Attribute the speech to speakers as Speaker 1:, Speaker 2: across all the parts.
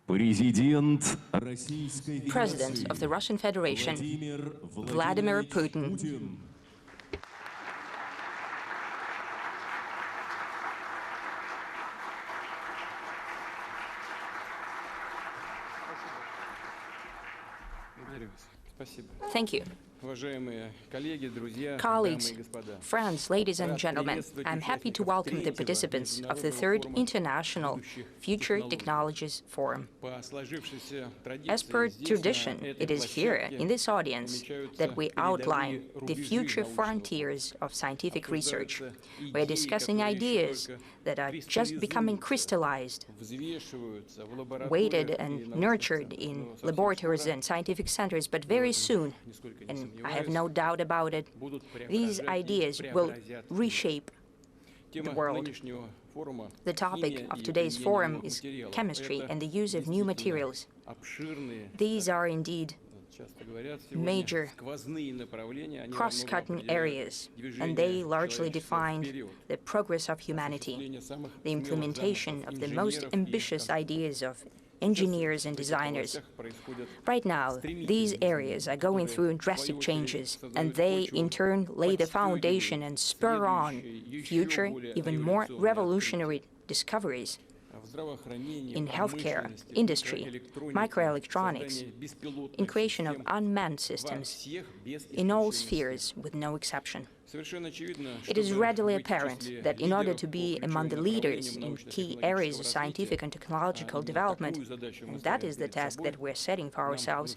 Speaker 1: President
Speaker 2: of the Russian Federation, Vladimir Putin. Thank you. Colleagues, friends, ladies and gentlemen, I'm happy to welcome the participants of the Third International Future Technologies Forum. As per tradition, it is here, in this audience, that we outline the future frontiers of scientific research. We're discussing ideas that are just becoming crystallized, weighted and nurtured in laboratories and scientific centers, but very soon, and I have no doubt about it, these ideas will reshape the world. The topic of today's forum is chemistry and the use of new materials. These are indeed major cross-cutting areas, and they largely defined the progress of humanity, the implementation of the most ambitious ideas of engineers and designers. Right now, these areas are going through drastic changes, and they, in turn, lay the foundation and spur on future, even more revolutionary discoveries in healthcare, industry, microelectronics, in creation of unmanned systems, in all spheres with no exception. It is readily apparent that in order to be among the leaders in key areas of scientific and technological development, and that is the task that we're setting for ourselves,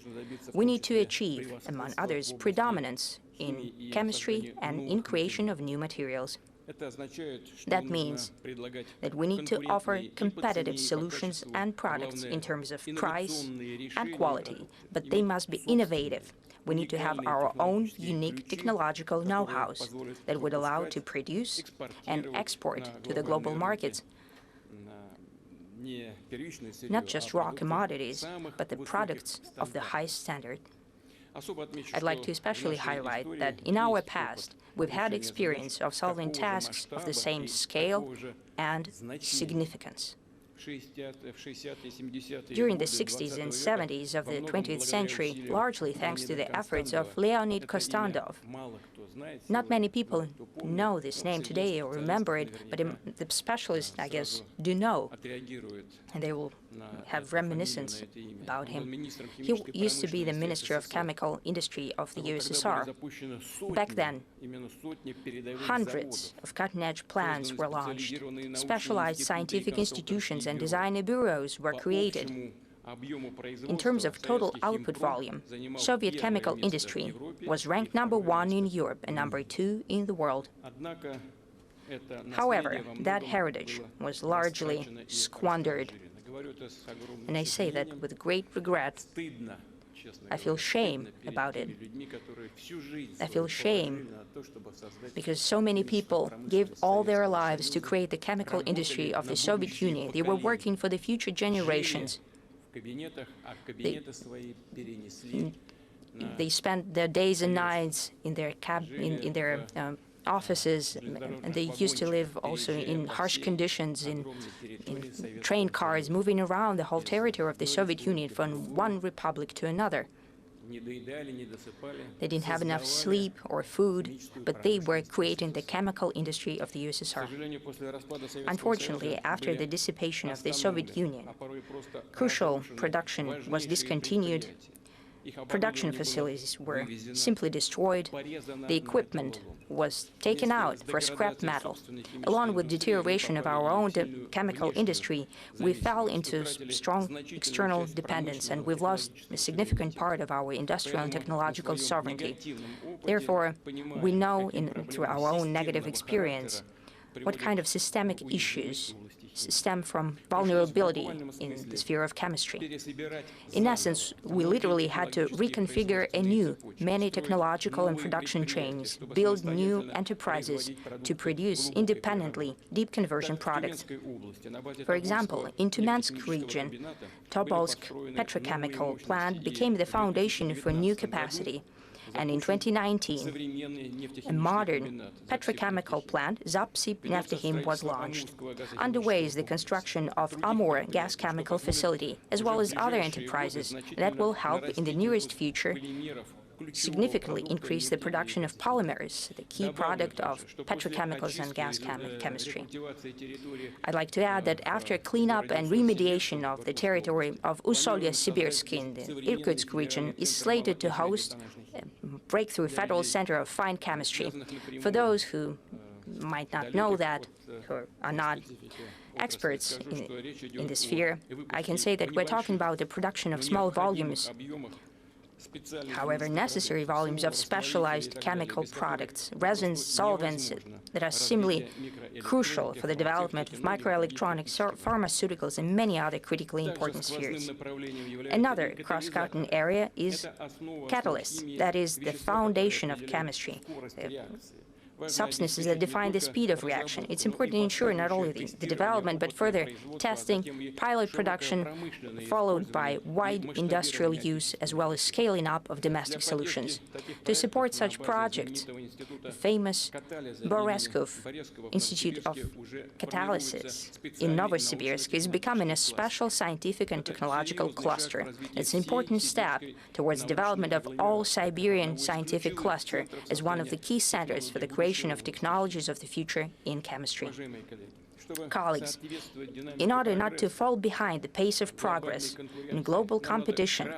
Speaker 2: we need to achieve, among others, predominance in chemistry and in creation of new materials. That means that we need to offer competitive solutions and products in terms of price and quality, but they must be innovative. We need to have our own unique technological know-hows that would allow to produce and export to the global markets not just raw commodities, but the products of the highest standard. I'd like to especially highlight that in our past, we've had experience of solving tasks of the same scale and significance. During the 60s and 70s of the 20th century, largely thanks to the efforts of Leonid Kostandov. Not many people know this name today or remember it, but the specialists, I guess, do know, and they will have reminiscence about him. He used to be the Minister of Chemical Industry of the USSR. Back then, hundreds of cutting-edge plants were launched. Specialized scientific institutions and designer bureaus were created. In terms of total output volume, Soviet chemical industry was ranked #1 in Europe and #2 in the world. However, that heritage was largely squandered. And I say that with great regret. I feel shame about it. I feel shame because so many people gave all their lives to create the chemical industry of the Soviet Union. They were working for the future generations. They spent their days and nights in their offices, and they used to live also in harsh conditions, in train cars, moving around the whole territory of the Soviet Union from one republic to another. They didn't have enough sleep or food, but they were creating the chemical industry of the USSR. Unfortunately, after the dissipation of the Soviet Union, crucial production was discontinued. Production facilities were simply destroyed. The equipment was taken out for scrap metal. Along with deterioration of our own chemical industry, we fell into strong external dependence, and we've lost a significant part of our industrial and technological sovereignty. Therefore, we know through our own negative experience what kind of systemic issues stem from vulnerability in the sphere of chemistry. In essence, we literally had to reconfigure anew many technological and production chains, build new enterprises to produce independently deep conversion products. For example, in Tumensk region, Tobolsk petrochemical plant became the foundation for new capacity. And in 2019, a modern petrochemical plant, Zapsib was launched. Underway is the construction of Amur gas chemical facility, as well as other enterprises that will help in the nearest future significantly increase the production of polymers, the key product of petrochemicals and gas chemistry. I'd like to add that after cleanup and remediation of the territory of Ussolye-Sibirsk in the Irkutsk region is slated to host a breakthrough federal center of fine chemistry. For those who might not know that, who are not experts in this sphere, I can say that we're talking about the production of small volumes, however, necessary volumes of specialized chemical products, resins, solvents that are similarly crucial for the development of microelectronics, pharmaceuticals, and many other critically important spheres. Another cross-cutting area is catalysts, that is, the foundation of chemistry. Substances that define the speed of reaction. It's important to ensure not only the development, but further testing, pilot production, followed by wide industrial use, as well as scaling up of domestic solutions. To support such projects, the famous Boreskov Institute of Catalysis in Novosibirsk is becoming a special scientific and technological cluster. It's an important step towards the development of all-Siberian scientific cluster as one of the key centers for the creation of technologies of the future in chemistry. Colleagues, in order not to fall behind the pace of progress in global competition,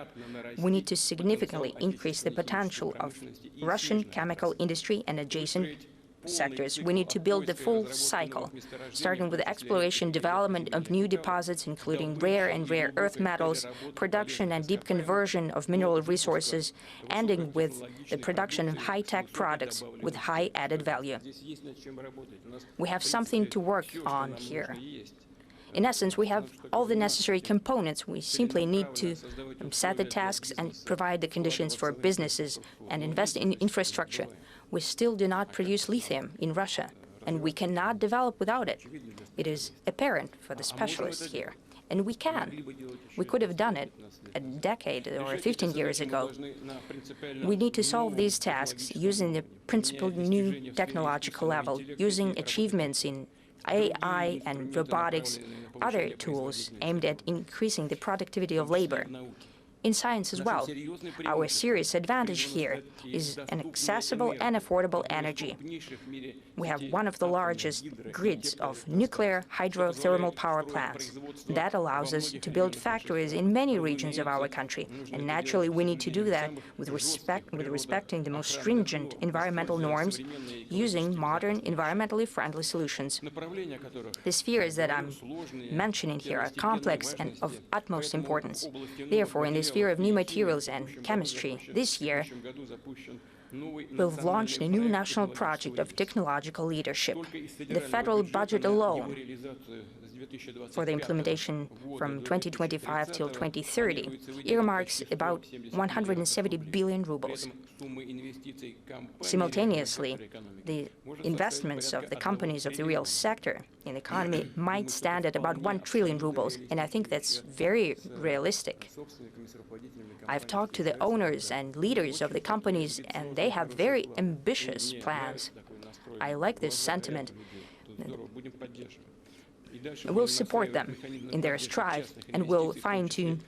Speaker 2: we need to significantly increase the potential of Russian chemical industry and adjacent sectors. We need to build the full cycle, starting with the exploration development of new deposits, including rare and rare earth metals, production and deep conversion of mineral resources, ending with the production of high-tech products with high added value. We have something to work on here. In essence, we have all the necessary components. We simply need to set the tasks and provide the conditions for businesses and invest in infrastructure. We still do not produce lithium in Russia, and we cannot develop without it. It is apparent for the specialists here. And we can. We could have done it a decade or 15 years ago. We need to solve these tasks using the principled new technological level, using achievements in AI and robotics, other tools aimed at increasing the productivity of labor. In science as well, our serious advantage here is an accessible and affordable energy. We have one of the largest grids of nuclear hydrothermal power plants. That allows us to build factories in many regions of our country. And naturally, we need to do that with respecting the most stringent environmental norms, using modern, environmentally friendly solutions. The spheres that I'm mentioning here are complex and of utmost importance. Therefore, in the sphere of new materials and chemistry, this year, we've launched a new national project of technological leadership. The federal budget alone for the implementation from 2025 till 2030 earmarks about 170 billion rubles. Simultaneously, the investments of the companies of the real sector in the economy might stand at about 1 trillion rubles, and I think that's very realistic. I've talked to the owners and leaders of the companies, and they have very ambitious plans. I like this sentiment. We'll support them in their strive, and we'll fine-tune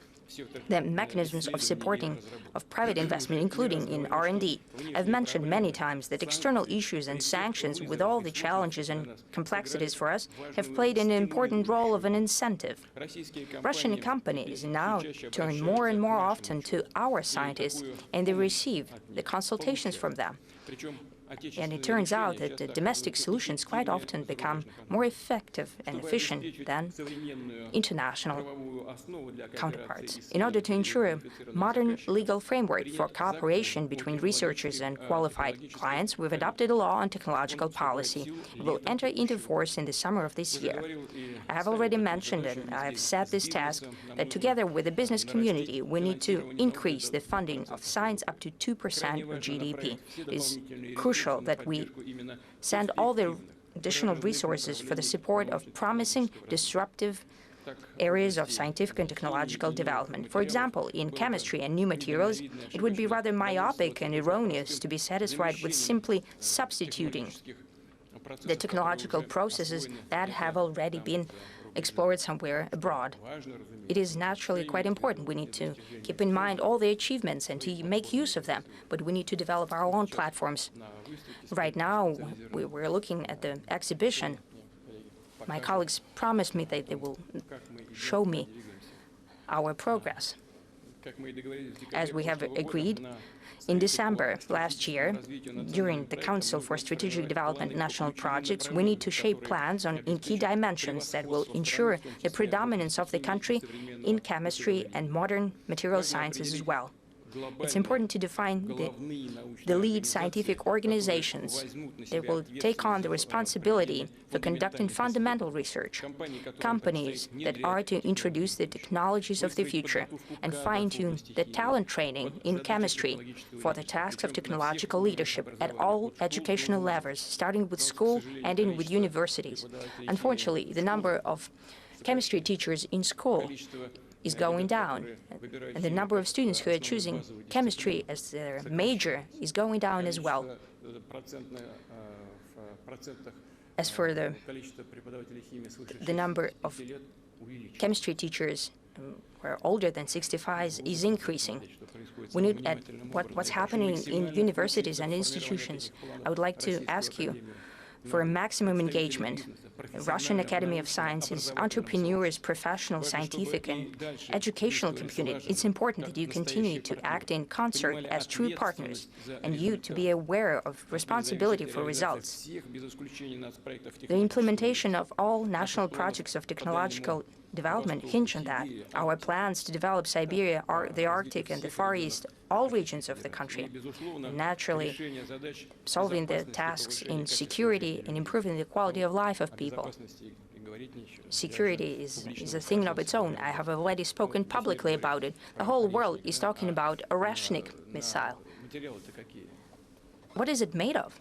Speaker 2: the mechanisms of supporting of private investment, including in R&D. I've mentioned many times that external issues and sanctions, with all the challenges and complexities for us, have played an important role of an incentive. Russian companies now turn more and more often to our scientists, and they receive the consultations from them. And it turns out that the domestic solutions quite often become more effective and efficient than international counterparts. In order to ensure a modern legal framework for cooperation between researchers and qualified clients, we've adopted a law on technological policy. It will enter into force in the summer of this year. I have already mentioned, and I have set this task, that together with the business community, we need to increase the funding of science up to 2% of GDP. It is crucial that we send all the additional resources for the support of promising, disruptive areas of scientific and technological development. For example, in chemistry and new materials, it would be rather myopic and erroneous to be satisfied with simply substituting the technological processes that have already been explored somewhere abroad. It is naturally quite important. We need to keep in mind all the achievements and to make use of them, but we need to develop our own platforms. Right now, we're looking at the exhibition. My colleagues promised me that they will show me our progress. As we have agreed, in December last year, during the Council for Strategic Development National Projects, we need to shape plans in key dimensions that will ensure the predominance of the country in chemistry and modern material sciences as well. It's important to define the lead scientific organizations that will take on the responsibility for conducting fundamental research, companies that are to introduce the technologies of the future and fine-tune the talent training in chemistry for the tasks of technological leadership at all educational levels, starting with school, ending with universities. Unfortunately, the number of chemistry teachers in school is going down, and the number of students who are choosing chemistry as their major is going down as well. As for the number of chemistry teachers who are older than 65 is increasing. We look at what's happening in universities and institutions. I would like to ask you for maximum engagement. The Russian Academy of Sciences, entrepreneurs, professional, scientific, and educational community. It's important that you continue to act in concert as true partners, and you to be aware of responsibility for results. The implementation of all national projects of technological development hinge on that. Our plans to develop Siberia, the Arctic, and the Far East, all regions of the country. And naturally, solving the tasks in security and improving the quality of life of people. Security is a thing of its own. I have already spoken publicly about it. The whole world is talking about a Oreshnik missile. What is it made of?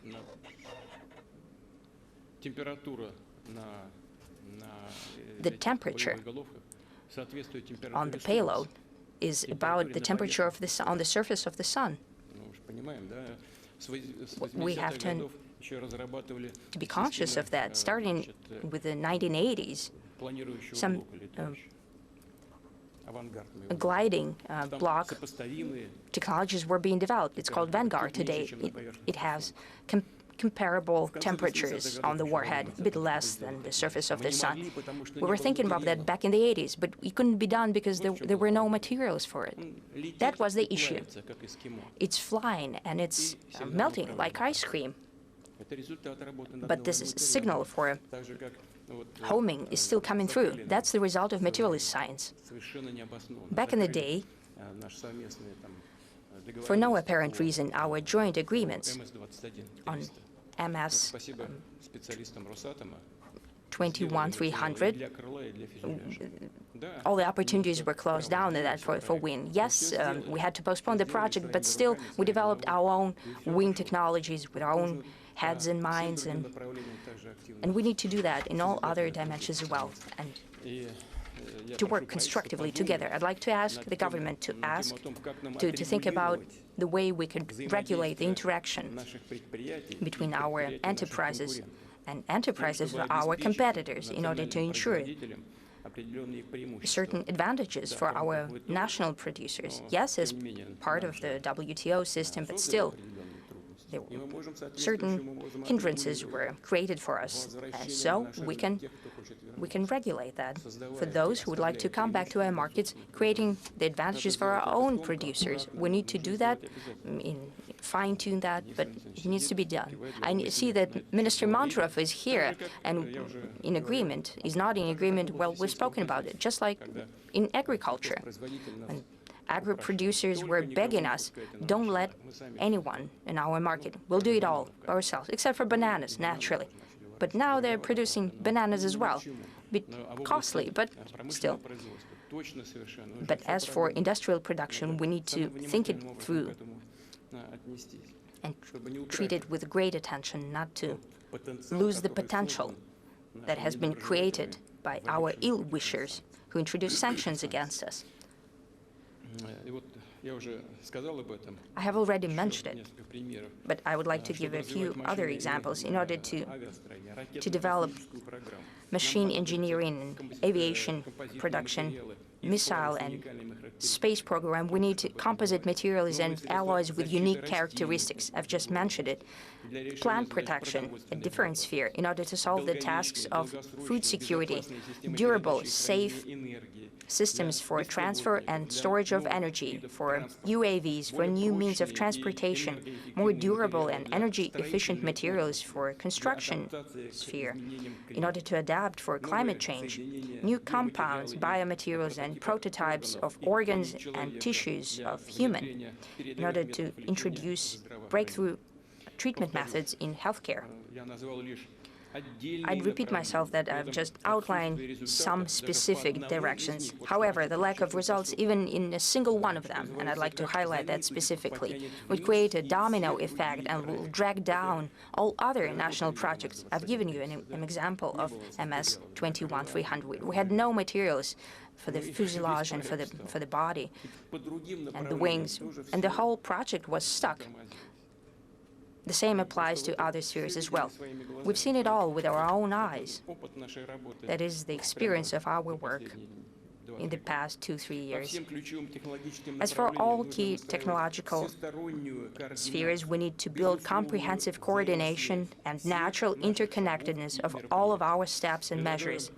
Speaker 2: The temperature on the payload is about the temperature of on the surface of the sun. We have to be conscious of that. Starting with the 1980s, some gliding block technologies were being developed. It's called Vanguard today. It has comparable temperatures on the warhead, a bit less than the surface of the sun. We were thinking about that back in the 80s, but it couldn't be done because there were no materials for it. That was the issue. It's flying and it's melting like ice cream. But this signal for homing is still coming through. That's the result of materialist science. Back in the day, for no apparent reason, our joint agreements on MS 21300, all the opportunities were closed down in that for wind. Yes, we had to postpone the project, but still we developed our own wind technologies with our own heads and minds, and we need to do that in all other dimensions as well, and to work constructively together. I'd like to ask the government to think about the way we could regulate the interaction between our enterprises and enterprises of our competitors in order to ensure certain advantages for our national producers. Yes, as part of the WTO system, but still certain hindrances were created for us, and so we can regulate that for those who would like to come back to our markets, creating the advantages for our own producers. We need to do that, fine-tune that, but it needs to be done. I see that Minister Montrov is here and in agreement, is not in agreement. Well, we've spoken about it, just like in agriculture. And agri-producers were begging us, don't let anyone in our market. We'll do it all ourselves, except for bananas, naturally. But now they're producing bananas as well. A bit costly, but still. But as for industrial production, we need to think it through and treat it with great attention, not to lose the potential that has been created by our ill-wishers who introduce sanctions against us. I have already mentioned it, but I would like to give a few other examples in order to develop machine engineering and aviation production, missile and space program. We need composite materials and alloys with unique characteristics. I've just mentioned it. Plant protection, a different sphere, in order to solve the tasks of food security, durable, safe systems for transfer and storage of energy, for UAVs, for new means of transportation, more durable and energy-efficient materials for construction sphere, in order to adapt for climate change, new compounds, biomaterials, and prototypes of organs and tissues of human, in order to introduce breakthrough treatment methods in healthcare. I'd repeat myself that I've just outlined some specific directions. However, the lack of results even in a single one of them, and I'd like to highlight that specifically, would create a domino effect and will drag down all other national projects. I've given you an example of MS-21-300. We had no materials for the fuselage and for the body and the wings, and the whole project was stuck. The same applies to other spheres as well. We've seen it all with our own eyes. That is the experience of our work in the past 2-3 years. As for all key technological spheres, we need to build comprehensive coordination and natural interconnectedness of all of our steps and measures.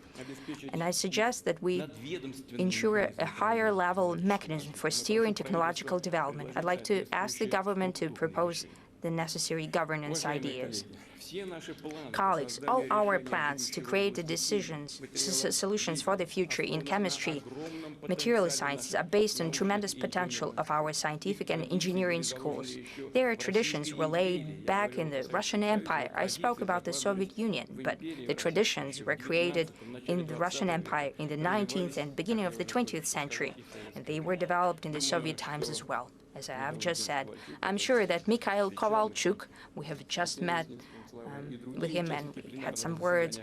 Speaker 2: And I suggest that we ensure a higher level mechanism for steering technological development. I'd like to ask the government to propose the necessary governance ideas. Colleagues, all our plans to create the solutions for the future in chemistry, material sciences are based on tremendous potential of our scientific and engineering schools. Their traditions were laid back in the Russian Empire. I spoke about the Soviet Union, but the traditions were created in the Russian Empire in the 19th and beginning of the 20th century, and they were developed in the Soviet times as well. As I have just said, I'm sure that Mikhail Kovalchuk, we have just met with him and we had some words,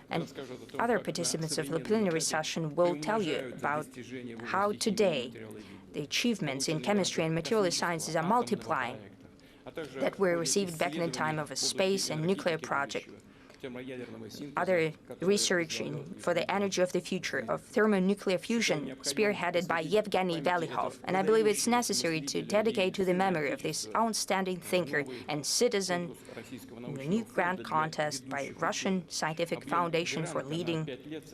Speaker 2: and other participants of the plenary session will tell you about how today the achievements in chemistry and material sciences are multiplying that were received back in the time of a space and nuclear project. Other research for the energy of the future of thermonuclear fusion, spearheaded by Yevgeny Velihov, and I believe it's necessary to dedicate to the memory of this outstanding thinker and citizen in the new grant contest by Russian Scientific Foundation for Leading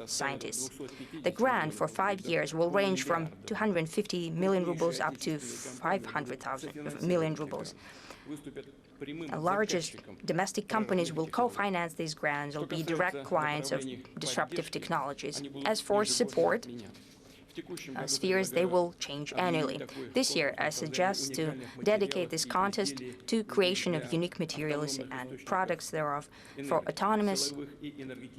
Speaker 2: Scientists. The grant for 5 years will range from 250 million rubles up to 500 million rubles. The largest domestic companies will co-finance these grants or be direct clients of disruptive technologies. As for support spheres, they will change annually. This year, I suggest to dedicate this contest to creation of unique materials and products thereof for autonomous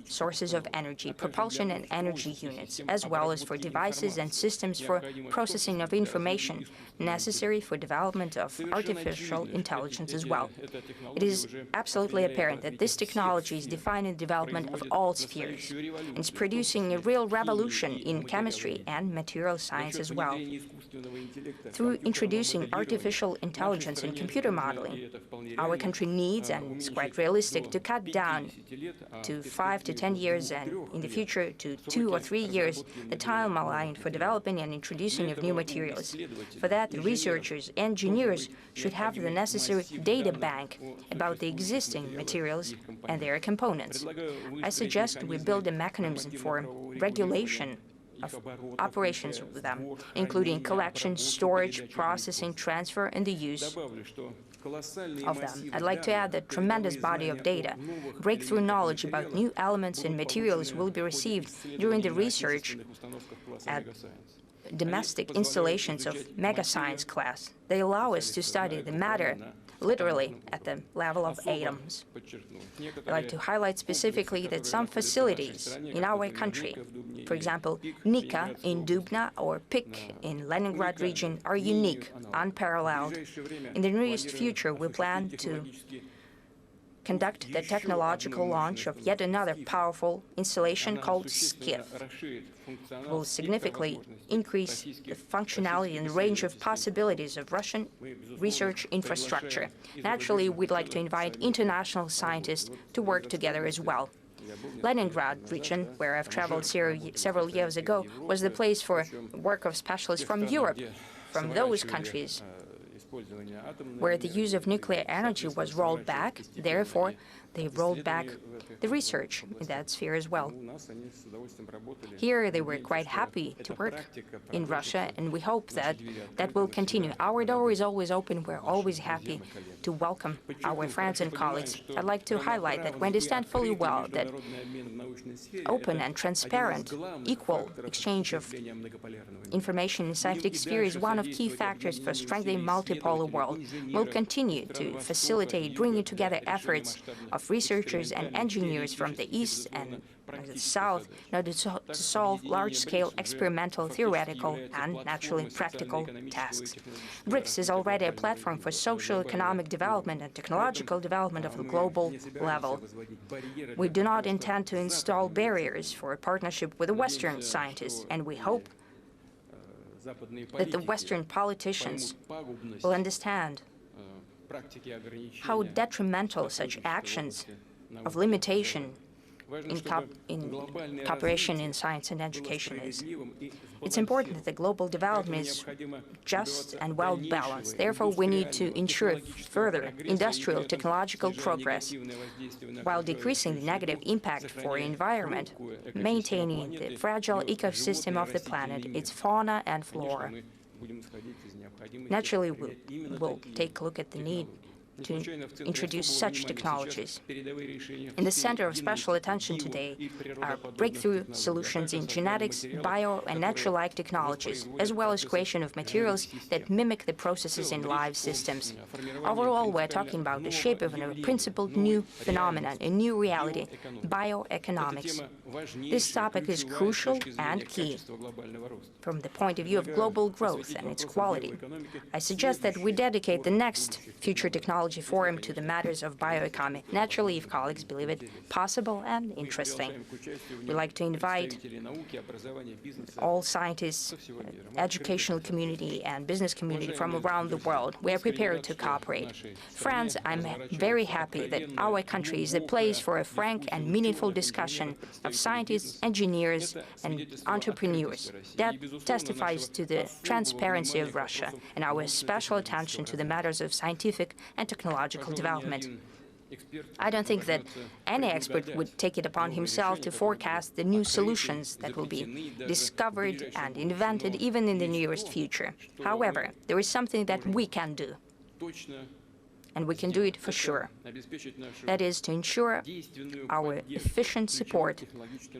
Speaker 2: sources of energy, propulsion and energy units, as well as for devices and systems for processing of information necessary for development of artificial intelligence as well. It is absolutely apparent that this technology is defining the development of all spheres and is producing a real revolution in chemistry and material science as well. Through introducing artificial intelligence and computer modeling, our country needs, and it's quite realistic, to cut down to 5 to 10 years and in the future to 2 or 3 years the timeline for developing and introducing of new materials. For that, the researchers, engineers should have the necessary data bank about the existing materials and their components. I suggest we build a mechanism for regulation of operations with them, including collection, storage, processing, transfer, and the use of them. I'd like to add that tremendous body of data, breakthrough knowledge about new elements and materials will be received during the research at domestic installations of mega science class. They allow us to study the matter literally at the level of atoms. I'd like to highlight specifically that some facilities in our country, for example, Nika in Dubna or PIK in Leningrad region, are unique, unparalleled. In the nearest future, we plan to conduct the technological launch of yet another powerful installation called scitech. It will significantly increase the functionality and range of possibilities of Russian research infrastructure. Naturally, we'd like to invite international scientists to work together as well. Leningrad region, where I've traveled several years ago, was the place for work of specialists from Europe, from those countries where the use of nuclear energy was rolled back. Therefore, they rolled back the research in that sphere as well. Here, they were quite happy to work in Russia, and we hope that that will continue. Our door is always open. We're always happy to welcome our friends and colleagues. I'd like to highlight that we understand fully well that open and transparent, equal exchange of information in scientific sphere is one of key factors for strengthening multipolar world. We'll continue to facilitate bringing together efforts of researchers and engineers from the East and the South in order to solve large-scale experimental, theoretical, and naturally practical tasks. BRICS is already a platform for social, economic development and technological development of a global level. We do not intend to install barriers for a partnership with the Western scientists, and we hope that the Western politicians will understand how detrimental such actions of limitation in cooperation in science and education is. It's important that the global development is just and well-balanced. Therefore, we need to ensure further industrial technological progress while decreasing the negative impact for the environment, maintaining the fragile ecosystem of the planet, its fauna and flora. Naturally, we'll take a look at the need to introduce such technologies. In the center of special attention today are breakthrough solutions in genetics, bio and natural-like technologies, as well as creation of materials that mimic the processes in live systems. Overall, we're talking about the shape of a principled new phenomenon, a new reality, bioeconomics. This topic is crucial and key from the point of view of global growth and its quality. I suggest that we dedicate the next Future Technology Forum to the matters of bioeconomy, naturally, if colleagues believe it possible and interesting. We'd like to invite all scientists, educational community, and business community from around the world. We are prepared to cooperate. France, I'm very happy that our country is a place for a frank and meaningful discussion of scientists, engineers, and entrepreneurs. That testifies to the transparency of Russia and our special attention to the matters of scientific and technological development. I don't think that any expert would take it upon himself to forecast the new solutions that will be discovered and invented even in the nearest future. However, there is something that we can do, and we can do it for sure. That is to ensure our efficient support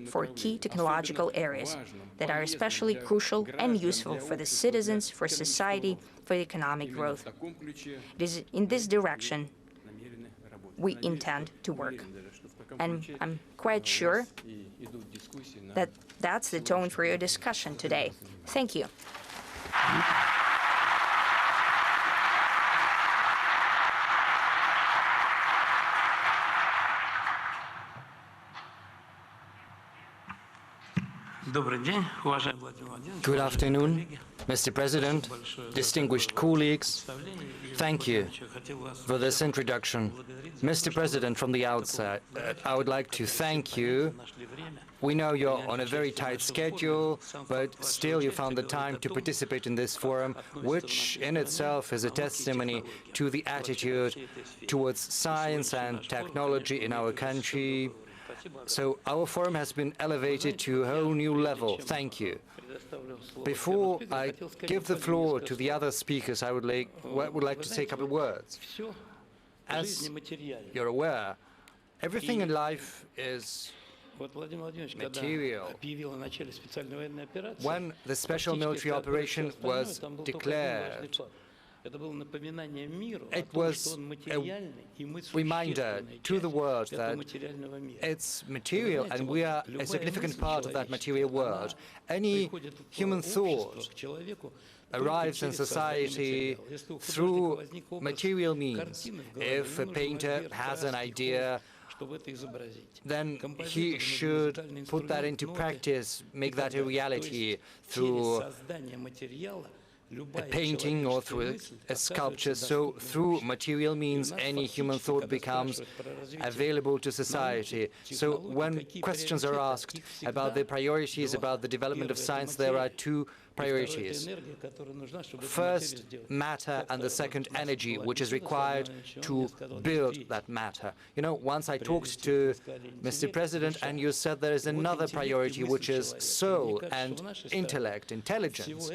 Speaker 2: for key technological areas that are especially crucial and useful for the citizens, for society, for economic growth. It is in this direction we intend to work. And I'm quite sure that that's the tone for your discussion today. Thank you.
Speaker 1: Good afternoon, Mr. President, distinguished colleagues. Thank you for this introduction. Mr. President, from the outset, I would like to thank you. We know you're on a very tight schedule, but still you found the time to participate in this forum, which in itself is a testimony to the attitude towards science and technology in our country. So our forum has been elevated to a whole new level. Thank you. Before I give the floor to the other speakers, I would like to say a couple of words. As you're aware, everything in life is material. When the special military operation was declared, It was a reminder to the world that it's material and we are a significant part of that material world. Any human thought arrives in society through material means. If a painter has an idea, then he should put that into practice, make that a reality through a painting or through a sculpture. So through material means, any human thought becomes available to society. So when questions are asked about the priorities, about the development of science, there are two priorities. First, matter, and the second, energy, which is required to build that matter. You know, once I talked to Mr. President, and you said there is another priority, which is soul and intellect, intelligence,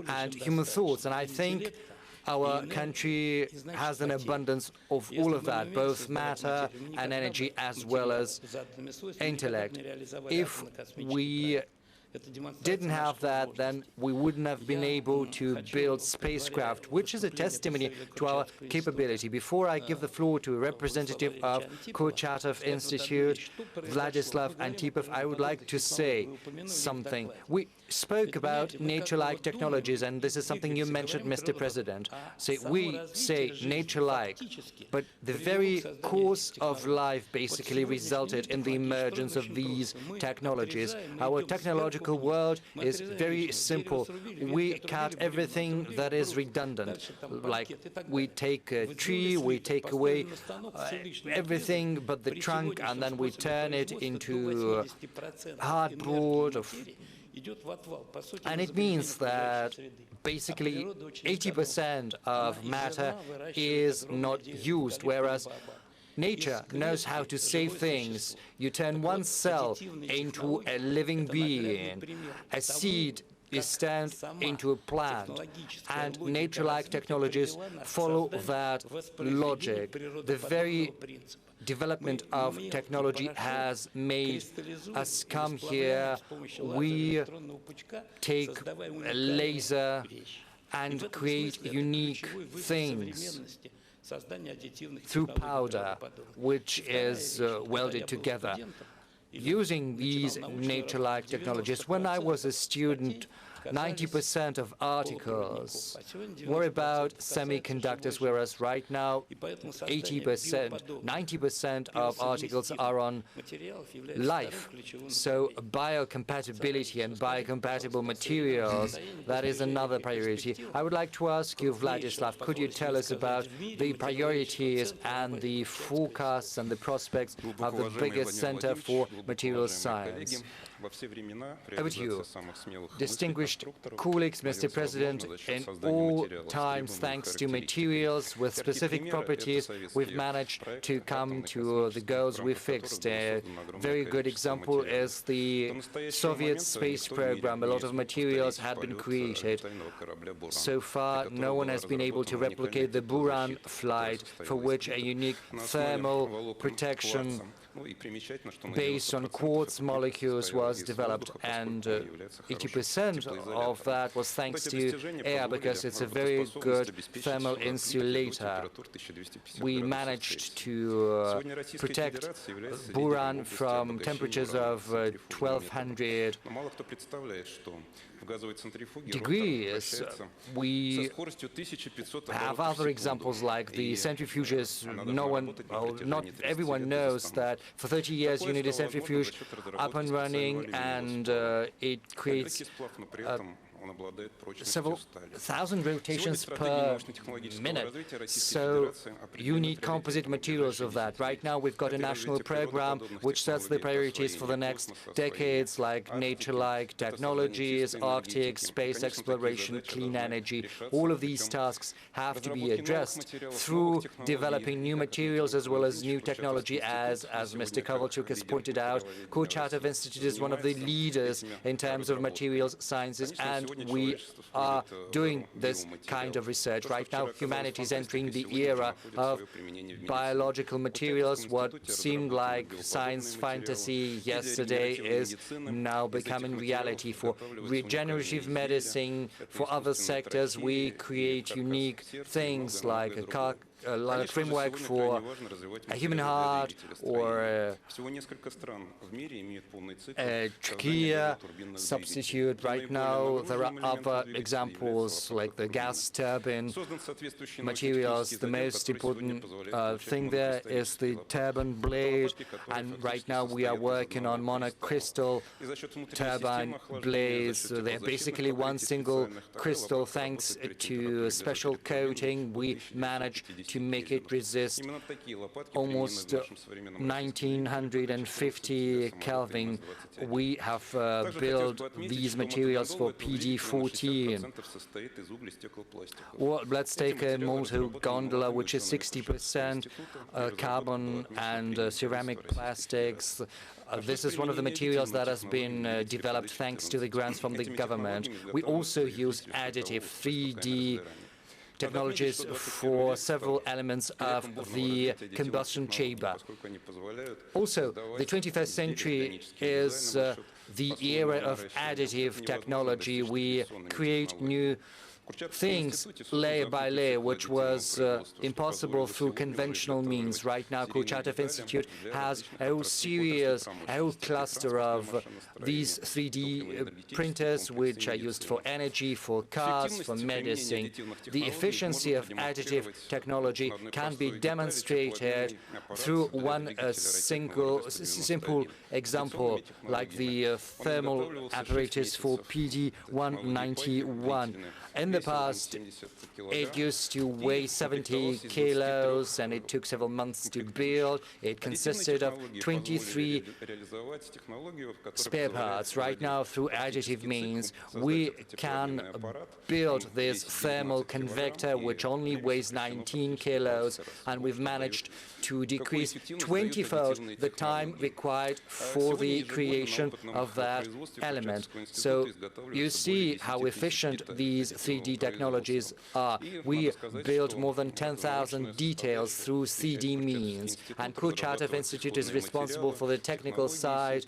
Speaker 1: and human thoughts. And I think our country has an abundance of all of that, both matter and energy, as well as intellect. If we didn't have that, then we wouldn't have been able to build spacecraft, which is a testimony to our capability. Before I give the floor to a representative of Kurchatov Institute, Vladislav Antipov, I would like to say something. We spoke about nature-like technologies, and this is something you mentioned, Mr. President. We say nature-like, but the very course of life basically resulted in the emergence of these technologies. Our technological world is very simple. We cut everything that is redundant. Like, we take a tree, we take away everything but the trunk, and then we turn it into hardboard. And it means that basically 80% of matter is not used, whereas nature knows how to save things. You turn one cell into a living being. A seed is turned into a plant, and nature-like technologies follow that logic. The very development of technology has made us come here. We take a laser and create unique things through powder, which is welded together. Using these nature-like technologies, when I was a student, 90% of articles were about semiconductors, whereas right now 80%, 90% of articles are on life. So biocompatibility and biocompatible materials, that is another priority. I would like to ask you, Vladislav, could you tell us about the priorities and the forecasts and the prospects of the biggest center for materials science? Over to you. Distinguished colleagues, Mr. President, in all times, thanks to materials with specific properties, we've managed to come to the goals we fixed. A very good example is the Soviet space program. A lot of materials had been created. So far, no one has been able to replicate the Buran flight, for which a unique thermal protection based on quartz molecules was developed, and 80% of that was thanks to aiaa, because it's a very good thermal insulator. We managed to protect Buran from temperatures of 1200 degrees. We have other examples like the centrifuges. Not everyone knows that for 30 years you need a centrifuge up and running, and it creates several thousand rotations per minute. So you need composite materials of that. Right now we've got a national program which sets the priorities for the next decades, like nature-like technologies, Arctic, space exploration, clean energy. All of these tasks have to be addressed through developing new materials as well as new technology. As Mr. Kovalchuk has pointed out, Kurchatov Institute is one of the leaders in terms of materials sciences, and and we are doing this kind of research. Right now, humanity is entering the era of biological materials. What seemed like science fantasy yesterday is now becoming reality. For regenerative medicine, for other sectors, we create unique things like a framework for a human heart or a trachea substitute. Right now, there are other examples like the gas turbine materials. The most important thing there is the turbine blade, and right now we are working on monocrystal turbine blades. They're basically one single crystal. Thanks to a special coating, we managed to make it resist almost 1950 Kelvin. We have built these materials for PD14. Well, let's take a motor gondola, which is 60% carbon and ceramic plastics. This is one of the materials that has been developed thanks to the grants from the government. We also use additive 3D technologies for several elements of the combustion chamber. Also, the 21st century is the era of additive technology. We create new things layer by layer, which was impossible through conventional means. Right now, Kurchatov Institute has a whole series, a whole cluster of these 3D printers, which are used for energy, for cars, for medicine. The efficiency of additive technology can be demonstrated through one simple example, like the thermal apparatus for PD191. In the past, it used to weigh 70 kilos, and it took several months to build. It consisted of 23 spare parts. Right now, through additive means, we can build this thermal convector, which only weighs 19 kilos, and we've managed to decrease 20-fold the time required for the creation of that element. So you see how efficient these 3D technologies are. We build more than 10,000 details through 3D means, and Kurchatov Institute is responsible for the technical side,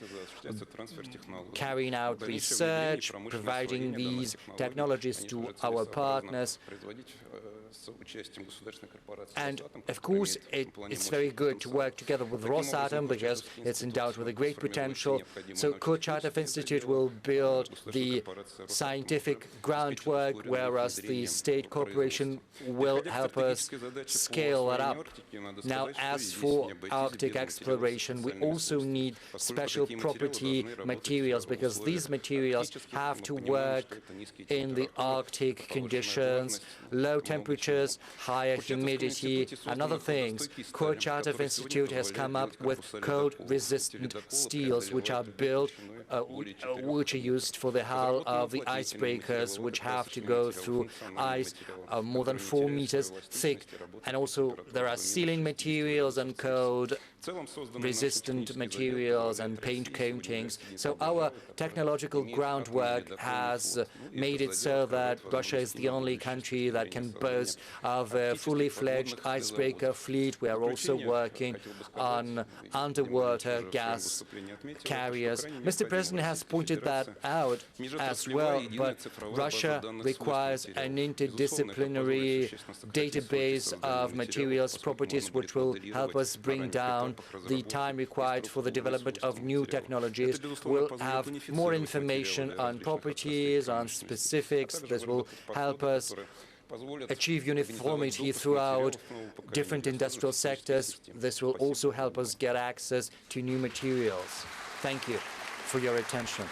Speaker 1: carrying out research, providing these technologies to our partners. And of course, it's very good to work together with Rosatom because it's endowed with a great potential. So Kurchatov Institute will build the scientific groundwork, whereas the state corporation will help us scale that up. Now, as for Arctic exploration, we also need special property materials because these materials have to work in the Arctic conditions, low temperatures, higher humidity, and other things. Kurchatov Institute has come up with cold-resistant steels, which are built, which are used for the hull of the icebreakers, which have to go through ice more than 4 meters thick. And also there are sealing materials and cold-resistant materials and paint coatings. So our technological groundwork has made it so that Russia is the only country that can boast of a fully-fledged icebreaker fleet. We are also working on underwater gas carriers. Mr. President has pointed that out as well, but Russia requires an interdisciplinary database of materials properties which will help us bring down the time required for the development of new technologies. We'll have more information on properties, on specifics. This will help us achieve uniformity throughout different industrial sectors. This will also help us get access to new materials. Thank you for your attention.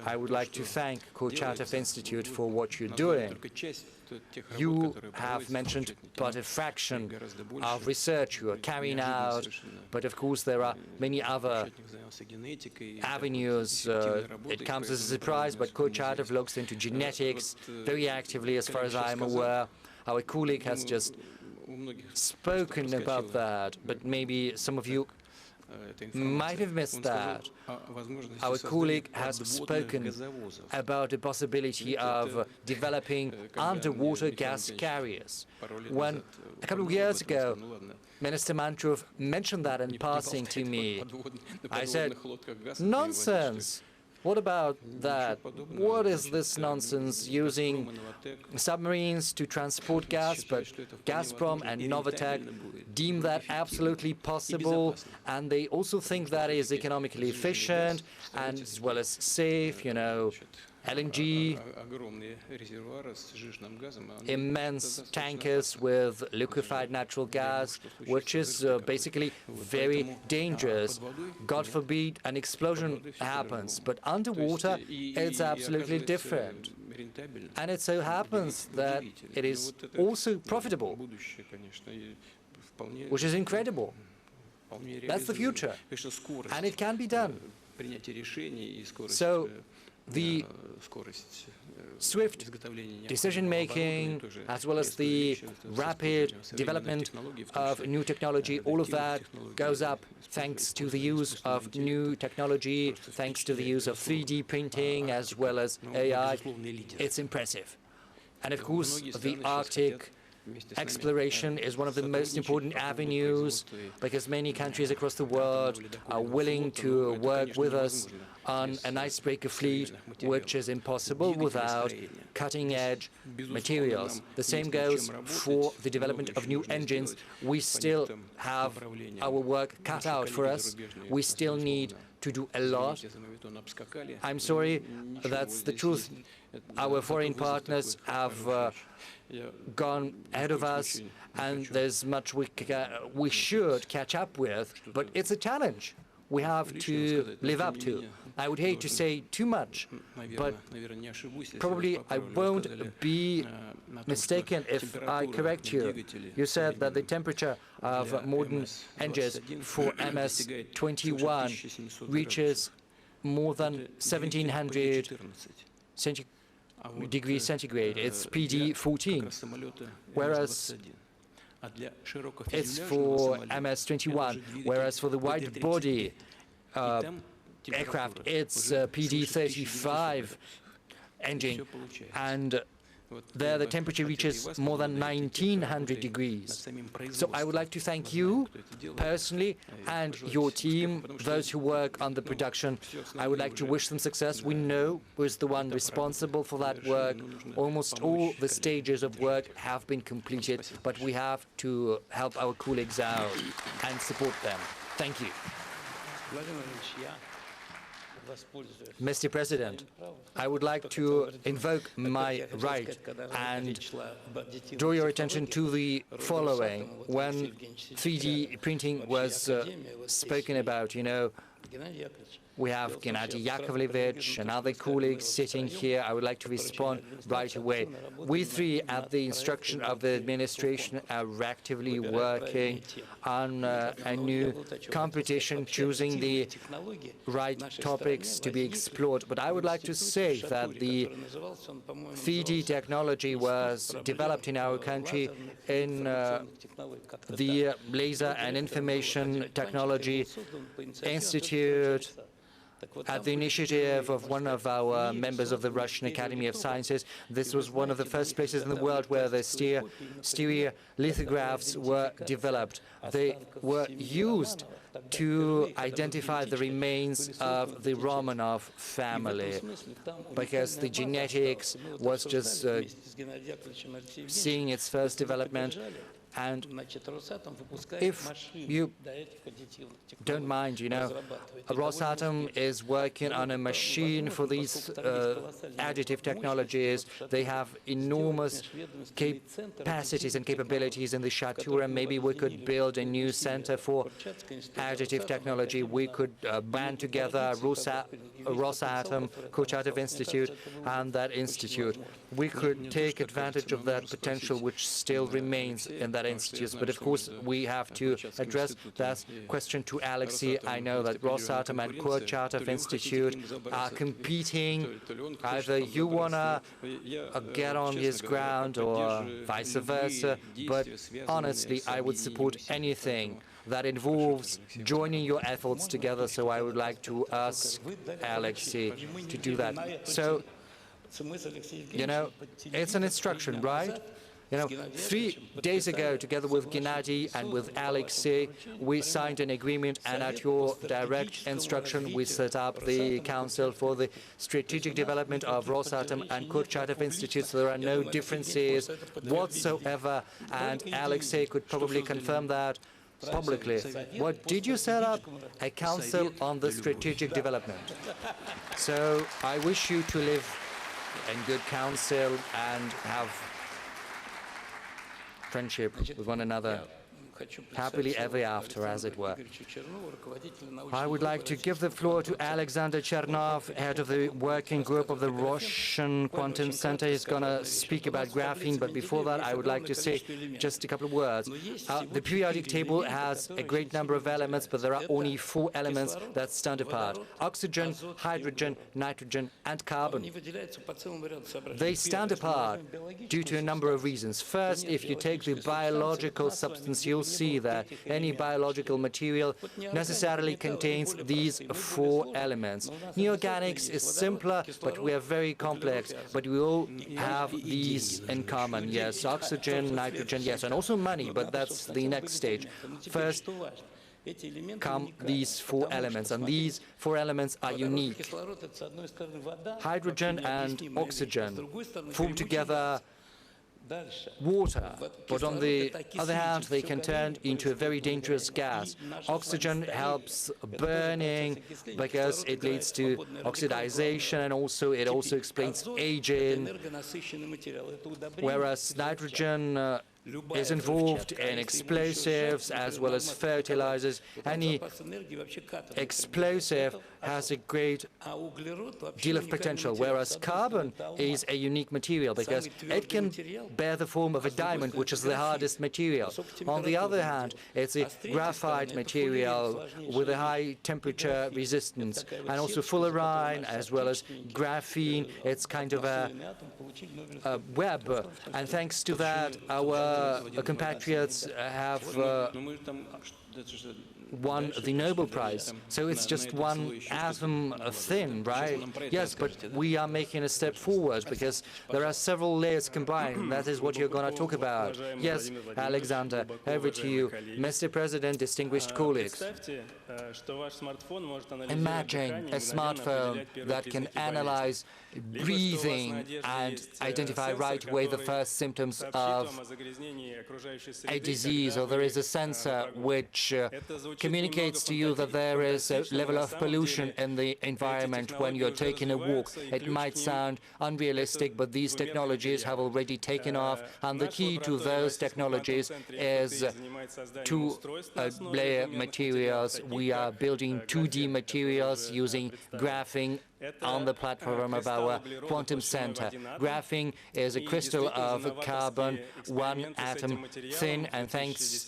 Speaker 1: I would like to thank Kurchatov Institute for what you're doing. You have mentioned but a fraction of research you are carrying out, but of course there are many other avenues. It comes as a surprise, but Kurchatov looks into genetics very actively, as far as I'm aware. Our colleague has just spoken about that, but maybe some of you might have missed that. Our colleague has spoken about the possibility of developing underwater gas carriers. When a couple of years ago, Minister Mantrov mentioned that in passing to me, I said, nonsense! What about that? What is this nonsense using submarines to transport gas? But Gazprom and Novatek deem that absolutely possible, and they also think that is economically efficient and as well as safe, you know. LNG, immense tankers with liquefied natural gas, which is basically very dangerous. God forbid an explosion happens, but underwater it's absolutely different. And it so happens that it is also profitable, which is incredible. That's the future, and it can be done. So the swift decision-making, as well as the rapid development of new technology, all of that goes up thanks to the use of new technology, thanks to the use of 3D printing, as well as AI. It's impressive. And of course, the Arctic exploration is one of the most important avenues, because many countries across the world are willing to work with us on an icebreaker fleet, which is impossible without cutting-edge materials. The same goes for the development of new engines. We still have our work cut out for us. We still need to do a lot. I'm sorry, that's the truth. Our foreign partners have gone ahead of us, and there's much we should catch up with, but it's a challenge we have to live up to. I would hate to say too much, but probably I won't be mistaken if I correct you. You said that the temperature of modern engines for MS-21 reaches more than 1700 degrees centigrade. It's PD-14, whereas it's for MS-21, whereas for the wide-body aircraft, it's PD-35 engine, and there the temperature reaches more than 1900 degrees. So I would like to thank you personally and your team, those who work on the production. I would like to wish them success. We know who is the one responsible for that work. Almost all the stages of work have been completed, but we have to help our colleagues out and support them. Thank you. Mr. President, I would like to invoke my right and draw your attention to the following. When 3D printing was spoken about, you know, we have Gennady Yakovlevich and other colleagues sitting here. I would like to respond right away. We three, at the instruction of the administration, are actively working on a new competition, choosing the right topics to be explored. But I would like to say that the 3D technology was developed in our country in the Laser and Information Technology Institute, at the initiative of one of our members of the Russian Academy of Sciences. This was one of the first places in the world where the stereolithographs were developed. They were used to identify the remains of the Romanov family, because the genetics was just seeing its first development. And if you don't mind, you know, Rosatom is working on a machine for these additive technologies. They have enormous capacities and capabilities in the Shatura. Maybe we could build a new center for additive technology. We could band together Rosatom, Kurchatov Institute, and that institute. We could take advantage of that potential which still remains in that institute. But of course, we have to address that question to Alexei. I know that Rosatom and Kurchatov Institute are competing. Either you want to get on his ground or vice versa. But honestly, I would support anything that involves joining your efforts together, so I would like to ask Alexei to do that. So, you know, it's an instruction, right? You know, 3 days ago, together with Gennady and with Alexei, we signed an agreement, and at your direct instruction, we set up the Council for the Strategic Development of Rosatom and Kurchatov Institutes. There are no differences whatsoever, and Alexei could probably confirm that publicly. What did you set up? A Council on the Strategic Development. So I wish you to live in good counsel and have friendship with one another, happily ever after, as it were. I would like to give the floor to Alexander Chernov, head of the working group of the Russian Quantum Center. He's going to speak about graphene, but before that, I would like to say just a couple of words. The periodic table has a great number of elements, but there are only 4 elements that stand apart: oxygen, hydrogen, nitrogen, and carbon. They stand apart due to a number of reasons. First, if you take the biological substance, you'll see that any biological material necessarily contains these 4 elements. Neorganics is simpler, but we are very complex. But we all have these in common. Yes, oxygen, nitrogen, yes, and also money, but that's the next stage. First come these 4 elements, and these 4 elements are unique. Hydrogen and oxygen form together water, but on the other hand, they can turn into a very dangerous gas. Oxygen helps burning because it leads to oxidization, and it also explains aging, whereas nitrogen is involved in explosives as well as fertilizers. Any explosive has a great deal of potential, whereas carbon is a unique material because it can bear the form of a diamond, which is the hardest material. On the other hand, it's a graphite material with a high temperature resistance, and also fullerene as well as graphene. It's kind of a web, and thanks to that, our compatriots have won the Nobel Prize. So it's just one atom thin, right? Yes, but we are making a step forward because there are several layers combined, and that is what you're going to talk about. Yes, Alexander, over to you. Mr. President, distinguished colleagues. Imagine a smartphone that can analyze breathing and identify right away the first symptoms of a disease, or there is a sensor which communicates to you that there is a level of pollution in the environment when you're taking a walk. It might sound unrealistic, but these technologies have already taken off, and the key to those technologies is two-layer materials. We are building 2D materials using graphene on the platform of our quantum center. Graphene is a crystal of carbon, 1 atom thin, and thanks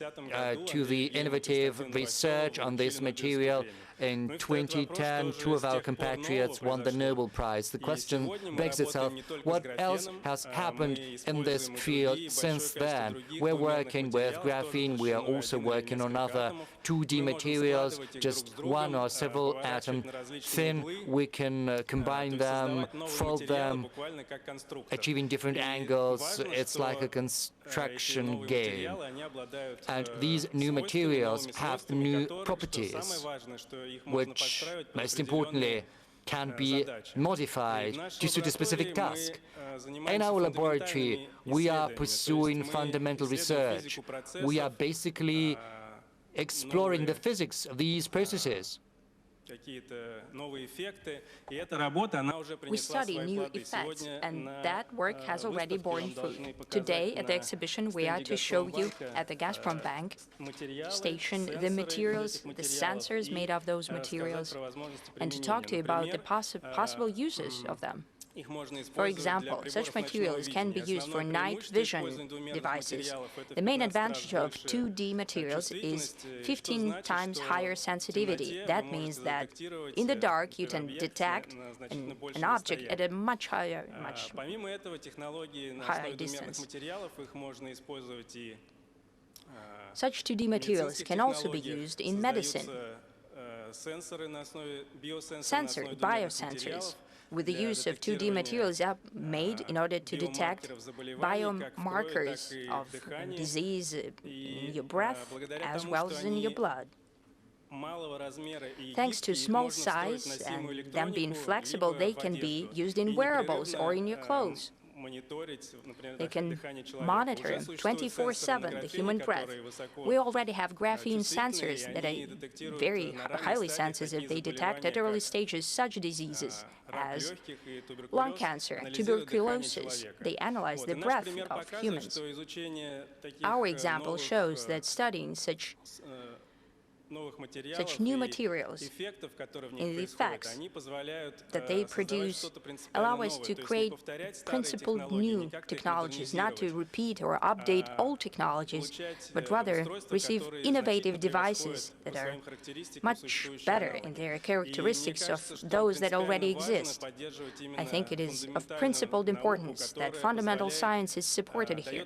Speaker 1: to the innovative research on this material, in 2010, 2 of our compatriots won the Nobel Prize. The question begs itself, what else has happened in this field since then? We're working with graphene. We are also working on other 2D materials, just 1 or several atom thin. We can combine them, fold them, achieving different angles. It's like a construction game. And these new materials have new properties, which, most importantly, can be modified to suit a specific task. In our laboratory, we are pursuing fundamental research. We are basically exploring the physics of these processes.
Speaker 2: We study new effects, and that work has already borne fruit. Today, at the exhibition, we are to show you at the Gazprom Bank station the materials, the sensors made of those materials, and to talk to you about the possible uses of them. For example, such materials can be used for night vision devices. The main advantage of 2D materials is 15 times higher sensitivity. That means that in the dark you can detect an object at a much higher distance. Such 2D materials can also be used in medicine. Biosensors with the use of 2D materials are made in order to detect biomarkers of disease in your breath as well as in your blood. Thanks to small size and them being flexible, they can be used in wearables or in your clothes. They can monitor 24/7 the human breath. We already have graphene sensors that are very highly sensitive. They detect at early stages such diseases as lung cancer, tuberculosis. They analyze the breath of humans. Our example shows that studying such new materials and the effects that they produce allow us to create principled new technologies, not to repeat or update old technologies, but rather receive innovative devices that are much better in their characteristics of those that already exist. I think it is of principled importance that fundamental science is supported here,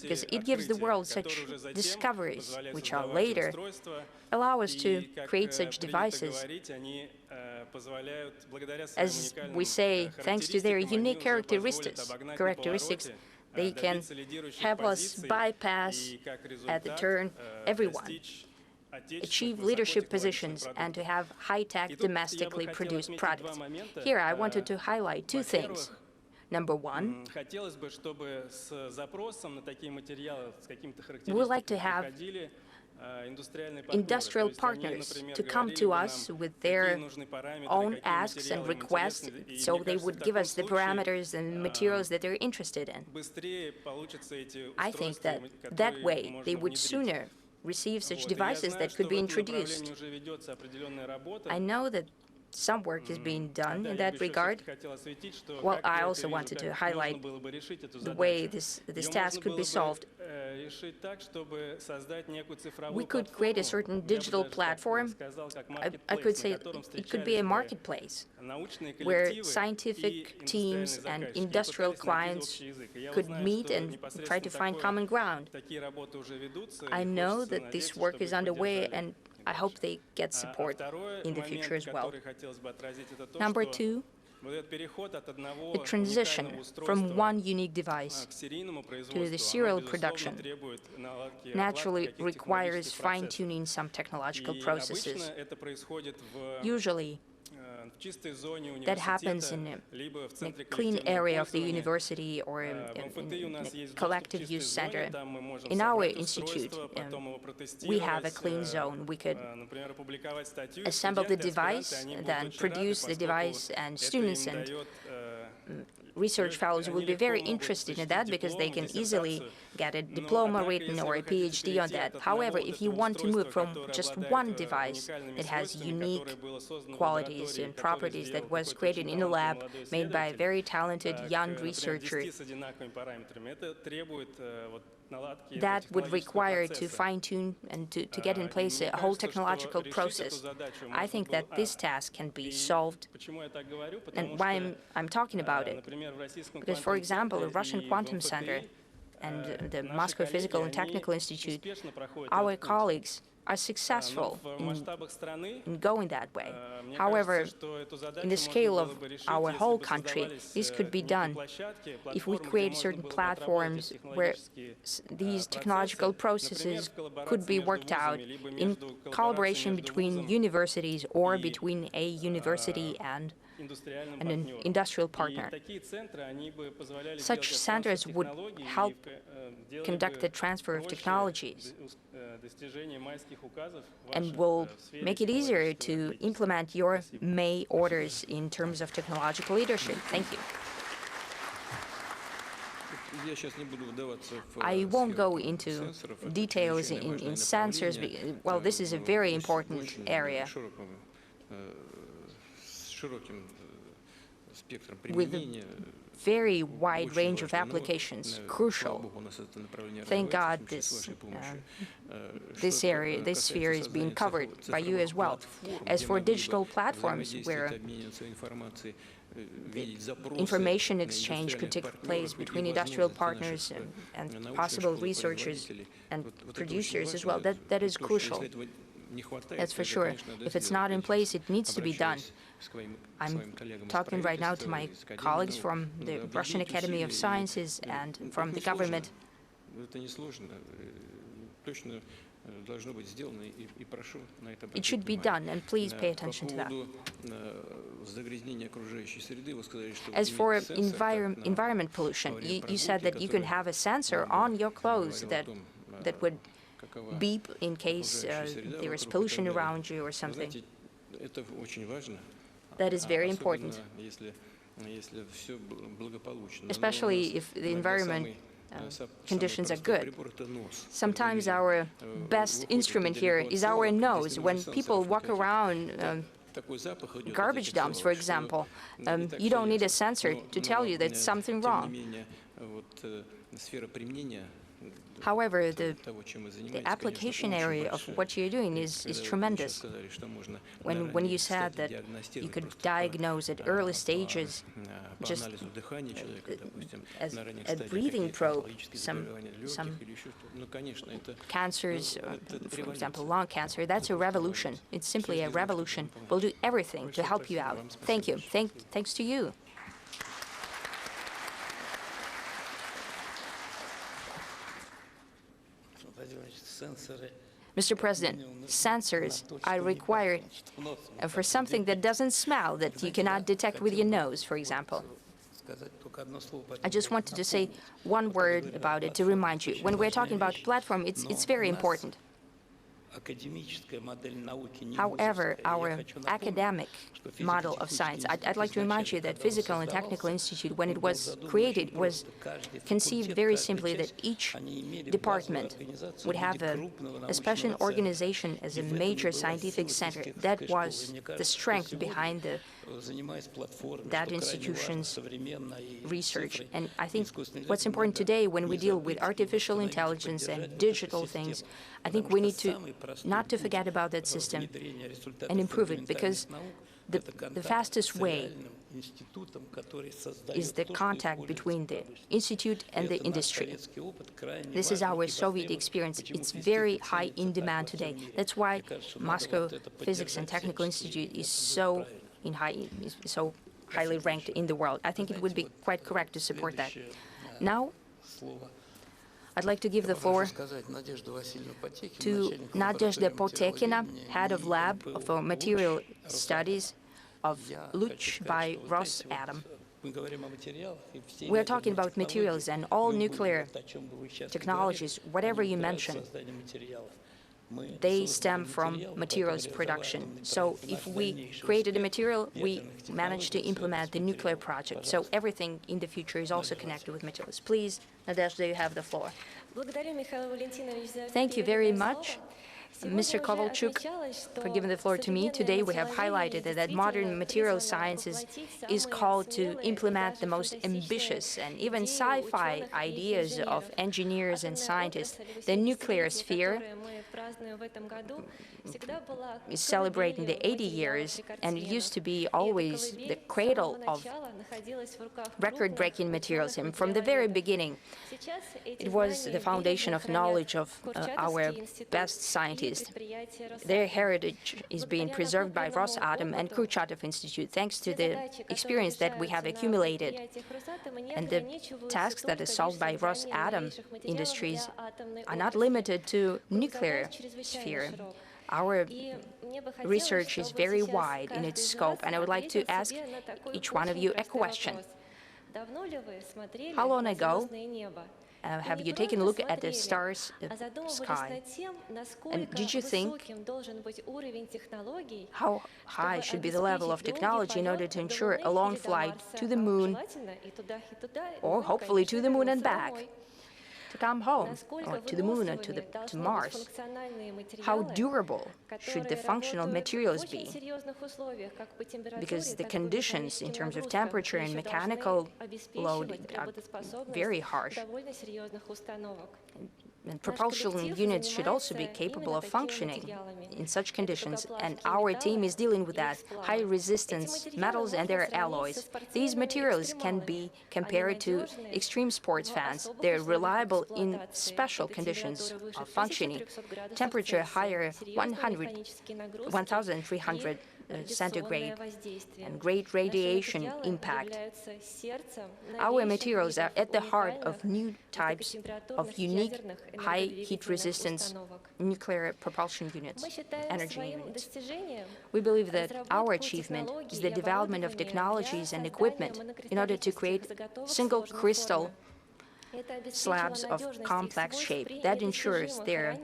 Speaker 2: because it gives the world such discoveries, which are later allow us to create such devices. As we say, thanks to their unique characteristics, they can help us bypass at the turn everyone, achieve leadership positions, and to have high-tech domestically produced products. Here I wanted to highlight two things. Number one, we would like to have industrial partners to come to us with their own asks and requests, so they would give us the parameters and materials that they're interested in. I think that that way they would sooner receive such devices that could be introduced. I know that some work is being done in that regard. Well, I also wanted to highlight the way this task could be solved. We could create a certain digital platform. I could say it could be a marketplace where scientific teams and industrial clients could meet and try to find common ground. I know that this work is underway, and I hope they get support in the future as well. Number two, the transition from one unique device to the serial production naturally requires fine-tuning some technological processes. Usually, that happens in a clean area of the university or in a collective use center. In our institute, we have a clean zone. We could assemble the device, then produce the device, and students and research fellows will be very interested in that because they can easily get a diploma written or a PhD on that. However, if you want to move from just one device that has unique qualities and properties that was created in a lab made by a very talented young researcher, that would require to fine-tune and to get in place a whole technological process. I think that this task can be solved. And why I'm talking about it? Because, for example, the Russian Quantum Center and the Moscow Physical and Technical Institute, our colleagues are successful in going that way. However, in the scale of our whole country, this could be done if we create certain platforms where these technological processes could be worked out in collaboration between universities or between a university and an industrial partner. Such centers would help conduct the transfer of technologies and will make it easier to implement your May orders in terms of technological leadership. Thank you. I won't go into details in sensors. Well, this is a very important area with a very wide range of applications, crucial. Thank God this sphere is being covered by you as well. As for digital platforms, where information exchange could take place between industrial partners and possible researchers and producers as well. That is crucial. That's for sure. If it's not in place, it needs to be done. I'm talking right now to my colleagues from the Russian Academy of Sciences and from the government. It should be done, and please pay attention to that. As for environment pollution, you said that you can have a sensor on your clothes that would beep in case there is pollution around you or something. That is very important, especially if the environment conditions are good. Sometimes our best instrument here is our nose. When people walk around garbage dumps, for example, you don't need a sensor to tell you that something's wrong. However, the application area of what you're doing is tremendous. When you said that you could diagnose at early stages just as a breathing probe some cancers, for example, lung cancer, that's a revolution. It's simply a revolution. We'll do everything to help you out. Thank you. Thanks to you. Mr. President, sensors are required for something that doesn't smell, that you cannot detect with your nose, for example. I just wanted to say one word about it to remind you. When we're talking about platform, it's very important. However, our academic model of science, I'd like to remind you that Physical and Technical Institute, when it was created, was conceived very simply that each department would have a special organization as a major scientific center. That was the strength behind that institution's research. And I think what's important today when we deal with artificial intelligence and digital things, I think we need not to forget about that system and improve it, because the fastest way is the contact between the institute and the industry. This is our Soviet experience. It's very high in demand today. That's why Moscow Physics and Technical Institute is so highly ranked in the world. I think it would be quite correct to support that. Now, I'd like to give the floor to Nadezhda Potekina, head of lab for material studies of Luch by Rosatom. We're talking about materials, and all nuclear technologies, whatever you mention, they stem from materials production. So if we created a material, we managed to implement the nuclear project. So everything in the future is also connected with materials. Please, Nadezhda, you have the floor. Thank you very much, Mr. Kovalchuk, for giving the floor to me. Today we have highlighted that modern material sciences is called to implement the most ambitious and even sci-fi ideas of engineers and scientists. The nuclear sphere is celebrating the 80 years, and it used to be always the cradle of record-breaking materials. And from the very beginning, it was the foundation of knowledge of our best scientists. Their heritage is being preserved by Rosatom and Kurchatov Institute, thanks to the experience that we have accumulated. And the tasks that are solved by Rosatom Industries are not limited to nuclear sphere. Our research is very wide in its scope, and I would like to ask each one of you a question. How long ago have you taken a look at the stars sky? And did you think how high should be the level of technology in order to ensure a long flight to the moon, or hopefully to the moon and back, to come home, or to the moon, or to Mars? How durable should the functional materials be? Because the conditions in terms of temperature and mechanical load are very harsh. And propulsion units should also be capable of functioning in such conditions, and our team is dealing with that. High-resistance metals and their alloys. These materials can be compared to extreme sports fans. They're reliable in special conditions of functioning. Temperature higher 1,300 centigrade and great radiation impact. Our materials are at the heart of new types of unique high heat resistance nuclear propulsion units, energy units. We believe that our achievement is the development of technologies and equipment in order to create single crystal slabs of complex shape that ensures their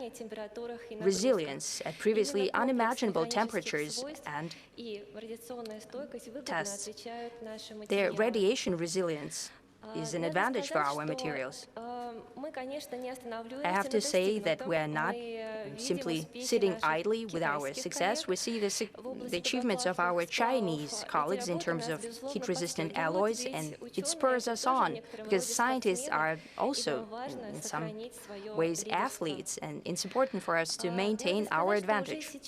Speaker 2: resilience at previously unimaginable temperatures and tests. Their radiation resilience is an advantage for our materials. I have to say that we are not simply sitting idly with our success. We see the achievements of our Chinese colleagues in terms of heat-resistant alloys, and it spurs us on, because scientists are also, in some ways, athletes, and it's important for us to maintain our advantage.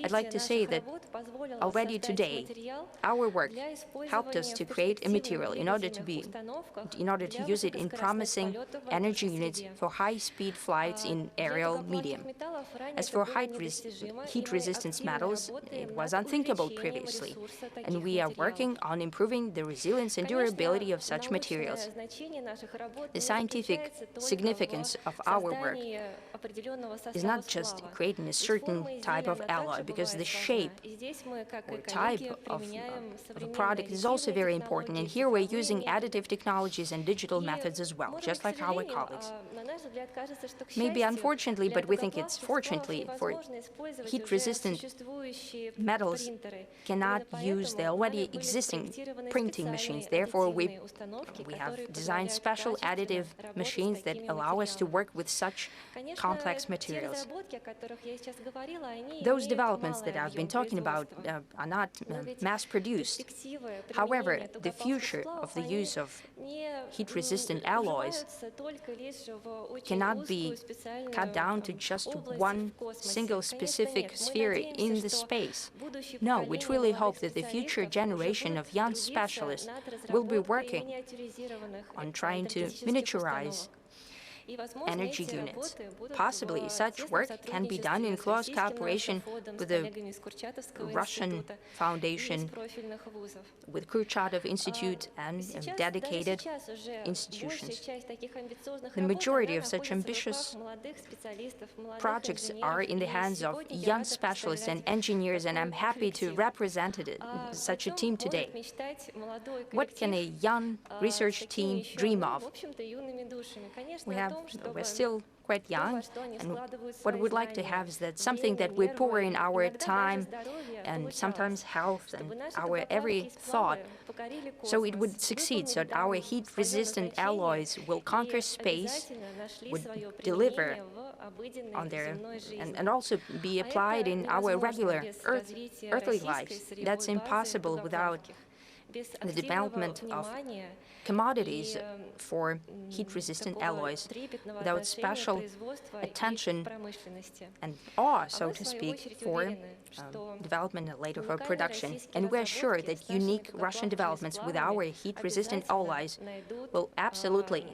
Speaker 2: I'd like to say that already today, our work helped us to create a material in order to use it in promising energy units for high-speed flights in aerial medium. As for heat-resistance metals, it was unthinkable previously, and we are working on improving the resilience and durability of such materials. The scientific significance of our work is not just creating a certain type of alloy, because the shape or type of a product is also very important, and here we're using additive technologies and digital methods as well, just like our colleagues. Maybe unfortunately, but we think it's fortunately, for heat-resistant metals cannot use the already existing printing machines. Therefore, we have designed special additive machines that allow us to work with such complex materials. Those developments that I've been talking about are not mass-produced. However, the future of the use of heat-resistant alloys cannot be cut down to just one single specific sphere in the space. No, we truly hope that the future generation of young specialists will be working on trying to miniaturize energy units. Possibly such work can be done in close cooperation with the Russian Foundation, with Kurchatov Institute and dedicated institutions. The majority of such ambitious projects are in the hands of young specialists and engineers, and I'm happy to represent such a team today. What can a young research team dream of? We're still quite young, and what we'd like to have is that something that we pour in our time and sometimes health and our every thought, so it would succeed, so that our heat-resistant alloys will conquer space, would deliver on their, and also be applied in our regular earthly lives. That's impossible without the development of commodities for heat-resistant alloys, without special attention and awe, so to speak, for development and later for production. And we're sure that unique Russian developments with our heat-resistant alloys will absolutely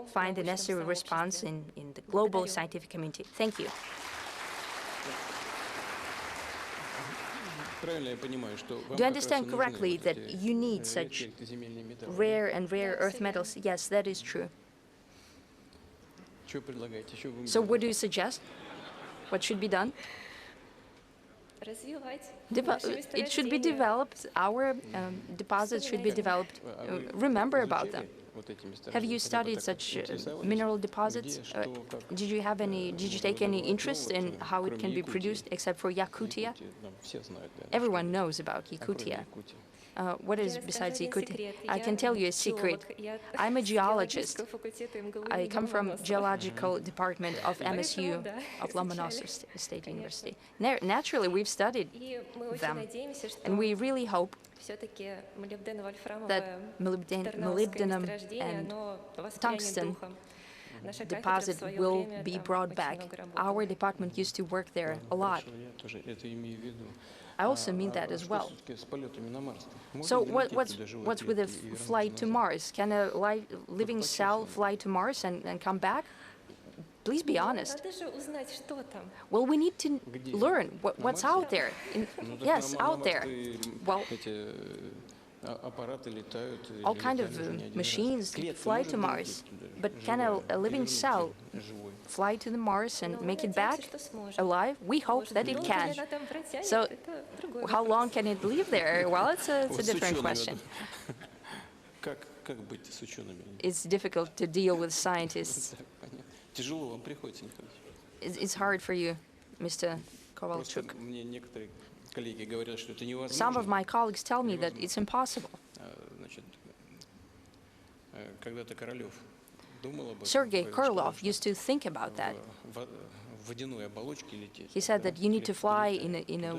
Speaker 2: find the necessary response in the global scientific community. Thank you. Do I understand correctly that you need such rare and rare earth metals? Yes, that is true. So what do you suggest? What should be done? It should be developed. Our deposits should be developed. Remember about them. Have you studied such mineral deposits? Did you take any interest in how it can be produced, except for Yakutia? Everyone knows about Yakutia. What is besides secret? I can tell you a secret. I'm a geologist. I come from geological department of MSU, of Lomonosov State University. Naturally, we've studied them, and we really hope that molybdenum and tungsten deposit will be brought back. Our department used to work there a lot. I also mean that as well. So what's with a flight to Mars? Can a living cell fly to Mars and come back? Please be honest. Well, we need to learn what's out there. Yes, out there. Well, all kind of machines fly to Mars, but can a living cell fly to the Mars and make it back alive? We hope that it can. So, how long can it live there? Well, it's a different question. It's difficult to deal with scientists. It's hard for you, Mr. Kovalchuk. Some of my colleagues tell me that it's impossible. Sergei Krylov used to think about that. He said that you need to fly in a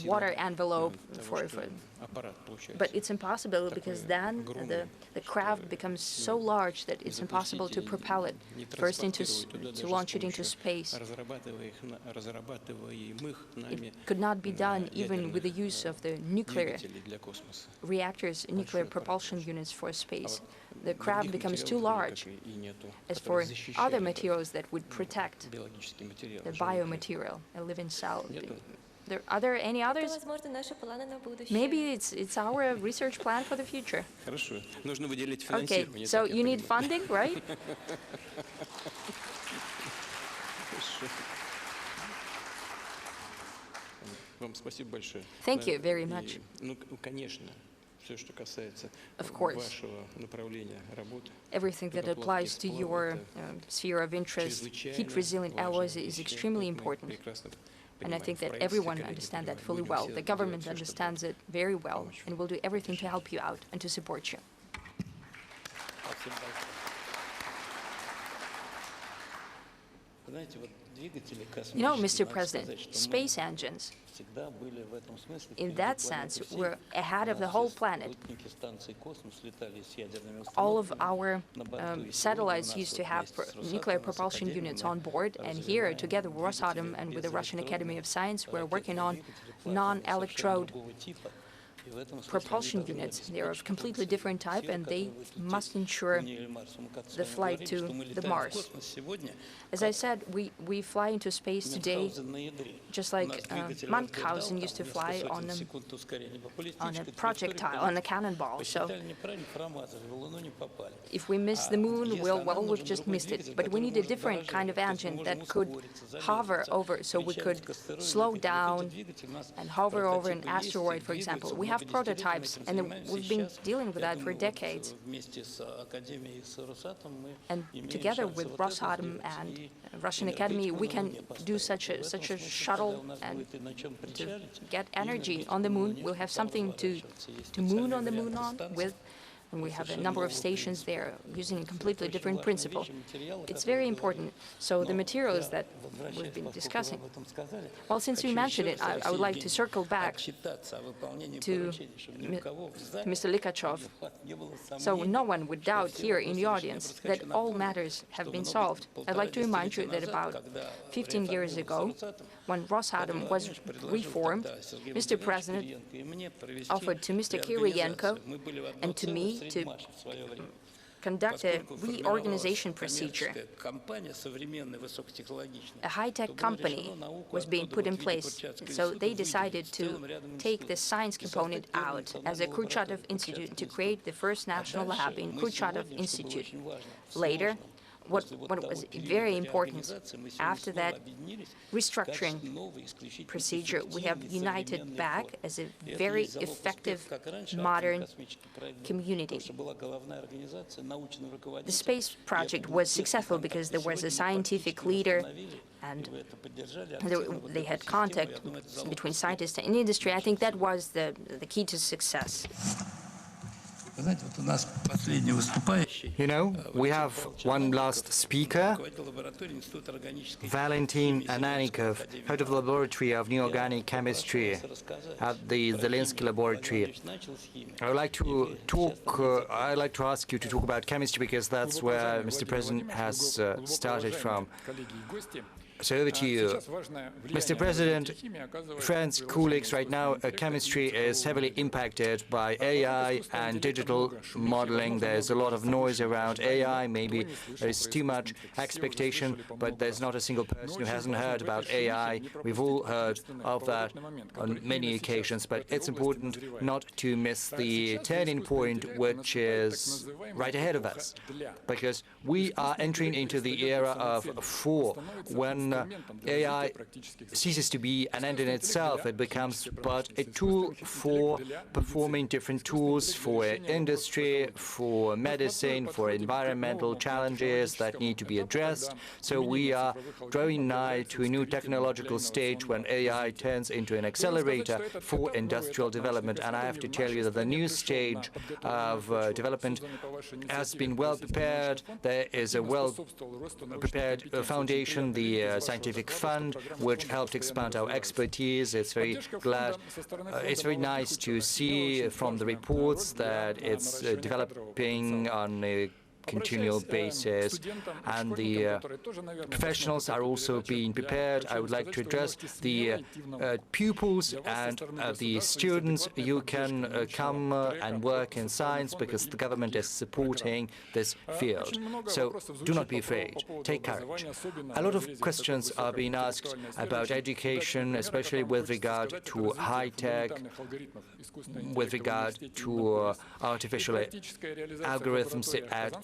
Speaker 2: water envelope but it's impossible because then the craft becomes so large that it's impossible to propel it first to launch it into space. It could not be done even with the use of the nuclear reactors, nuclear propulsion units for space. The craft becomes too large. As for other materials that would protect the biomaterial, a living cell, are there any others? Maybe it's our research plan for the future. Okay, so you need funding, right? Thank you very much. Of course, everything that applies to your sphere of interest, heat-resilient alloys is extremely important. And I think that everyone understands that fully well. The government understands it very well and will do everything to help you out and to support you. You know, Mr. President, space engines, in that sense, were ahead of the whole planet. All of our satellites used to have nuclear propulsion units on board, and here, together with Rosatom and with the Russian Academy of Science, we're working on non-electrode propulsion units. They are of completely different type, and they must ensure the flight to the Mars. As I said, we fly into space today, just like Munchausen used to fly on a projectile, on a cannonball. So if we miss the moon, well, we've just missed it. But we need a different kind of engine that could hover over, so we could slow down and hover over an asteroid, for example. We have prototypes, and we've been dealing with that for decades. And together with Rosatom and Russian Academy, we can do such a shuttle and to get energy on the moon. We'll have something to moon on the moon on with. And we have a number of stations there using a completely different principle. It's very important. So the materials that we've been discussing. Well, since we mentioned it, I would like to circle back to Mr. Likachov. So no one would doubt here in the audience that all matters have been solved. I'd like to remind you that about 15 years ago, when Rosatom was reformed, Mr. President offered to Mr. Kiriyenko and to me to conduct a reorganization procedure. A high-tech company was being put in place, so they decided to take the science component out as a Kurchatov Institute to create the first national lab in Kurchatov Institute. Later, what was very important, after that restructuring procedure, we have united back as a very effective, modern community. The space project was successful because there was a scientific leader and they had contact between scientists and industry. I think that was the key to success.
Speaker 1: You know, we have one last speaker, Valentin Ananikov, head of the Laboratory of Neorganic Chemistry at the Zelinsky Laboratory. I'd like to ask you to talk about chemistry because that's where Mr. President has started from. So over to you. Mr. President, friends, colleagues, right now chemistry is heavily impacted by AI and digital modeling. There's a lot of noise around AI. Maybe there is too much expectation, but there's not a single person who hasn't heard about AI. We've all heard of that on many occasions, but it's important not to miss the turning point, which is right ahead of us, because we are entering into the era of 4, when AI ceases to be an end in itself. It becomes but a tool for performing different tools for industry, for medicine, for environmental challenges that need to be addressed. So we are drawing nigh to a new technological stage when AI turns into an accelerator for industrial development. And I have to tell you that the new stage of development has been well prepared. There is a well-prepared foundation, the Scientific Fund, which helped expand our expertise. It's very nice to see from the reports that it's developing on a continual basis, and the professionals are also being prepared. I would like to address the pupils and the students. You can come and work in science because the government is supporting this field. So do not be afraid. Take courage. A lot of questions are being asked about education, especially with regard to high-tech, with regard to artificial algorithms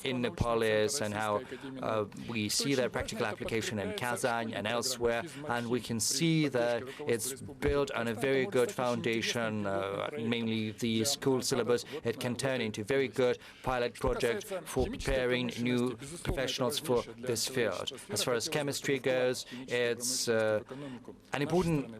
Speaker 1: in the police, and how we see their practical application in Kazan and elsewhere, and we can see that it's built on a very good foundation, mainly the school syllabus. It can turn into a very good pilot project for preparing new professionals for this field. As far as chemistry goes, it's an important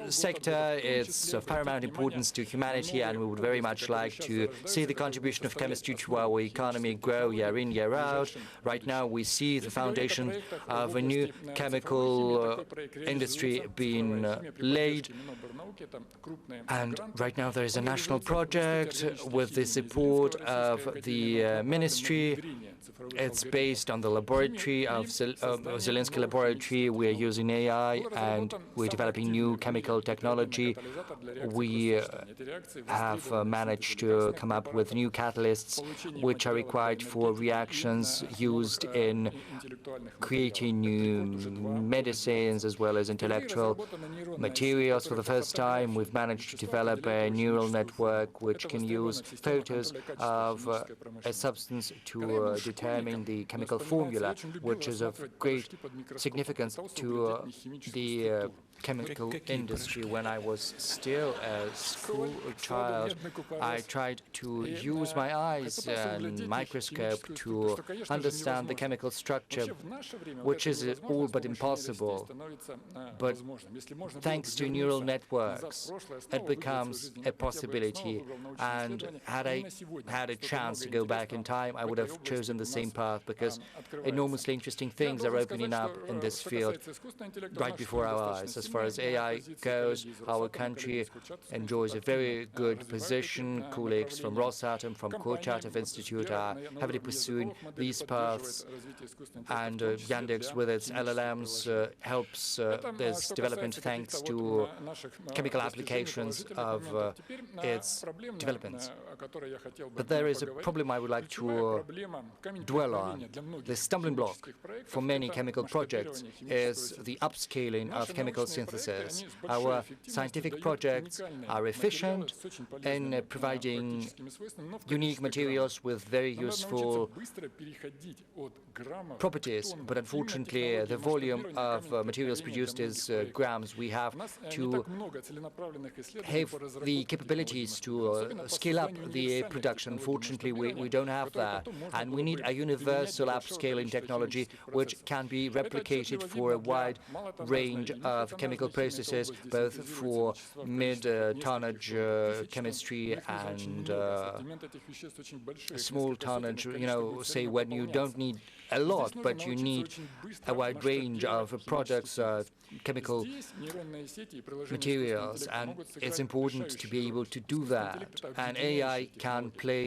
Speaker 1: sector. It's of paramount importance to humanity, and we would very much like to see the contribution of chemistry to our economy grow year in, year out. Right now, we see the foundation of a new chemical industry being laid. And right now, there is a national project with the support of the ministry. It's based on the laboratory of Zelinsky Laboratory. We are using AI, and we're developing new chemical technology. We have managed to come up with new catalysts which are required for reactions used in creating new medicines as well as intellectual materials. For the first time, we've managed to develop a neural network which can use photos of a substance to determine the chemical formula, which is of great significance to the chemical industry. When I was still a school child, I tried to use my eyes and microscope to understand the chemical structure, which is all but impossible. But thanks to neural networks, it becomes a possibility. And had I had a chance to go back in time, I would have chosen the same path, because enormously interesting things are opening up in this field right before our eyes. As far as AI goes, our country enjoys a very good position. Colleagues from Rosatom, from Kurchatov Institute are heavily pursuing these paths, and Yandex with its LLMs helps this development thanks to chemical applications of its developments. But there is a problem I would like to dwell on. The stumbling block for many chemical projects is the upscaling of chemical synthesis. Our scientific projects are efficient in providing unique materials with very useful properties, but unfortunately the volume of materials produced is grams. We have to have the capabilities to scale up the production. Unfortunately, we don't have that, and we need a universal upscaling technology which can be replicated for a wide range of chemical processes, both for mid-tonnage chemistry and small tonnage, say when you don't need a lot, but you need a wide range of products, chemical materials, and it's important to be able to do that. And AI can play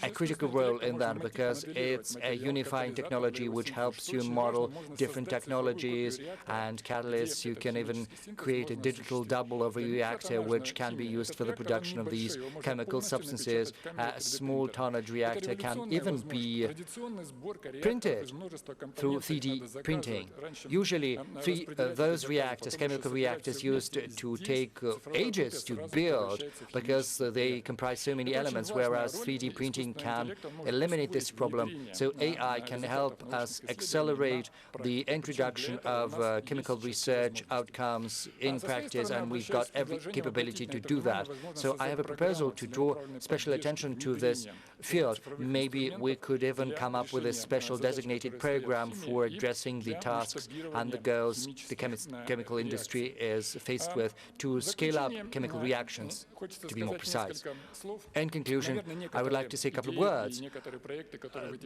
Speaker 1: a critical role in that because it's a unifying technology which helps you model different technologies and catalysts. You can even create a digital double of a reactor which can be used for the production of these chemical substances. A small tonnage reactor can even be printed through 3D printing. Usually, those reactors, chemical reactors, used to take ages to build because they comprise so many elements, whereas 3D printing can eliminate this problem. So AI can help us accelerate the introduction of chemical research outcomes in practice, and we've got every capability to do that. So I have a proposal to draw special attention to this field. Maybe we could even come up with a special designated program for addressing the tasks and the goals the chemical industry is faced with to scale up chemical reactions, to be more precise. In conclusion, I would like to say a couple of words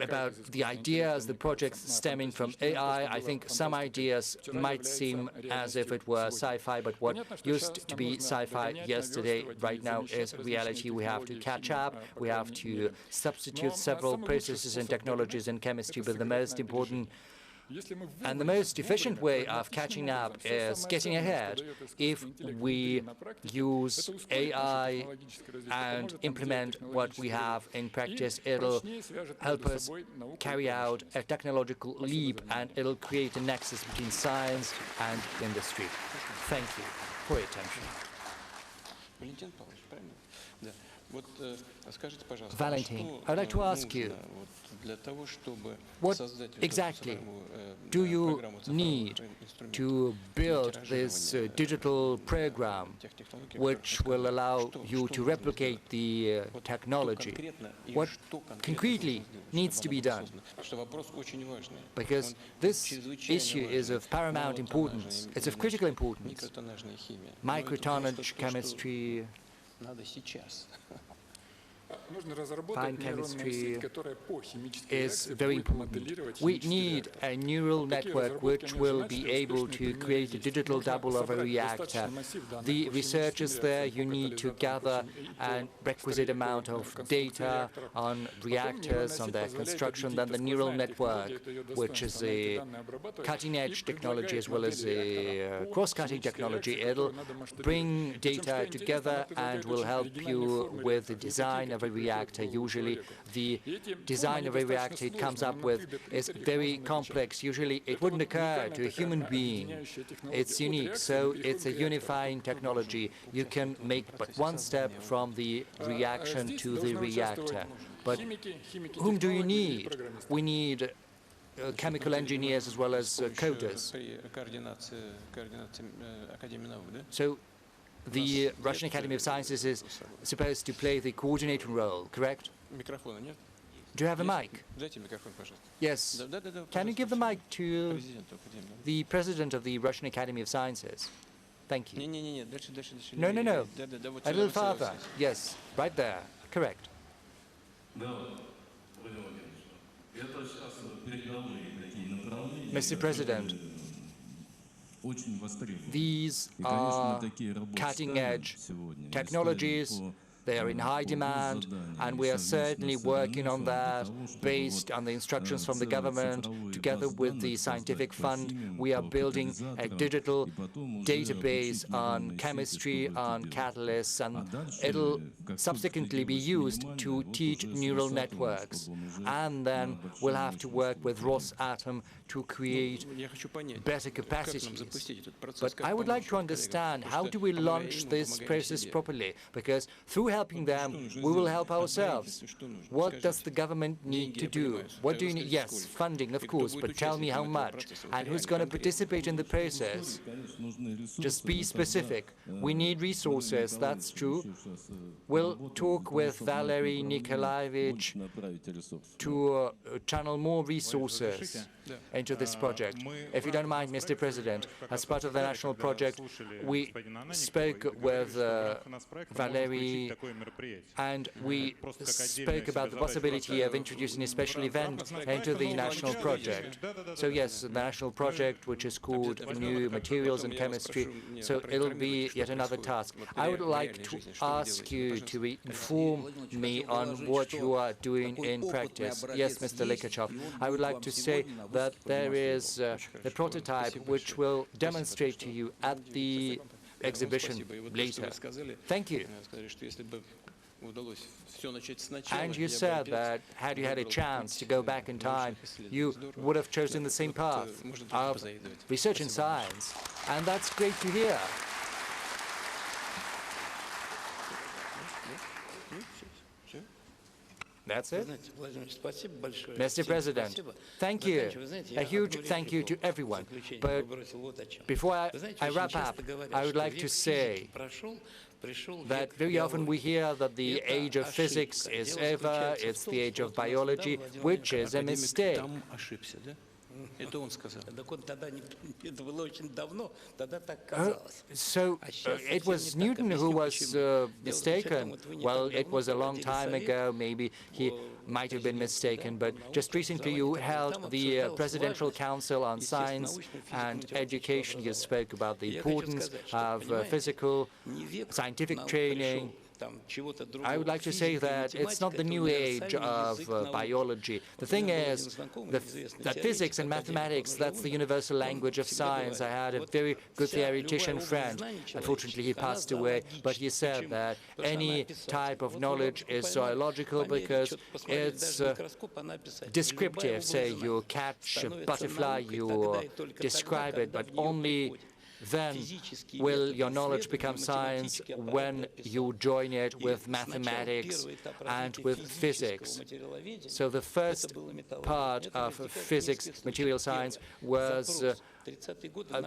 Speaker 1: about the ideas, the projects stemming from AI. I think some ideas might seem as if it were sci-fi, but what used to be sci-fi yesterday right now is reality. We have to catch up. We have to substitute several processes and technologies in chemistry, but the most important and the most efficient way of catching up is getting ahead. If we use AI and implement what we have in practice, it'll help us carry out a technological leap, and it'll create a nexus between science and industry. Thank you for your attention. Valentin, I'd like to ask you, what exactly do you need to build this digital program which will allow you to replicate the technology? What concretely needs to be done? Because this issue is of paramount importance. It's of critical importance. Microtonnage chemistry, fine chemistry is very important. We need a neural network which will be able to create a digital double of a reactor. The research is there. You need to gather a requisite amount of data on reactors, on their construction. Then the neural network, which is a cutting-edge technology as well as a cross-cutting technology, it'll bring data together and will help you with the design of a reactor. Usually the design of a reactor it comes up with is very complex. Usually it wouldn't occur to a human being. It's unique, so it's a unifying technology. You can make but one step from the reaction to the reactor. But whom do you need? We need chemical engineers as well as coders. So the Russian Academy of Sciences is supposed to play the coordinating role, correct? Do you have a mic? Yes. Can you give the mic to the president of the Russian Academy of Sciences? Thank you. No. A little farther. Yes, right there. Correct. Mr. President, these are cutting-edge technologies They are in high demand, and we are certainly working on that based on the instructions from the government. Together with the scientific fund, we are building a digital database on chemistry, on catalysts, and it'll subsequently be used to teach neural networks. And then we'll have to work with Rosatom to create better capacities. But I would like to understand, how do we launch this process properly? Because through helping them, we will help ourselves. What does the government need to do? What do you need? Yes, funding, of course, but tell me how much, and who's going to participate in the process? Just be specific. We need resources, that's true. We'll talk with Valery Nikolaevich to channel more resources into this project. If you don't mind, Mr. President, as part of the national project, we spoke with Valery, and we spoke about the possibility of introducing a special event into the national project. So yes, the national project, which is called New Materials and Chemistry, so it'll be yet another task. I would like to ask you to inform me on what you are doing in practice. Yes, Mr. Likachev, I would like to say that there is a prototype which will demonstrate to you at the exhibition later. Thank you. And you said that had you had a chance to go back in time, you would have chosen the same path of research in science. And that's great to hear. That's it. Mr. President, thank you. A huge thank you to everyone. But before I wrap up, I would like to say that very often we hear that the age of physics is over, it's the age of biology, which is a mistake. So it was Newton who was mistaken. Well, it was a long time ago. Maybe he might have been mistaken. But just recently you held the Presidential Council on Science and Education. You spoke about the importance of physical, scientific training. I would like to say that it's not the new age of biology. The thing is that physics and mathematics, that's the universal language of science. I had a very good theoretician friend. Unfortunately, he passed away, but he said that any type of knowledge is zoological because it's descriptive. Say you catch a butterfly, you describe it, but only then will your knowledge become science when you join it with mathematics and with physics. So the first part of physics, material science, was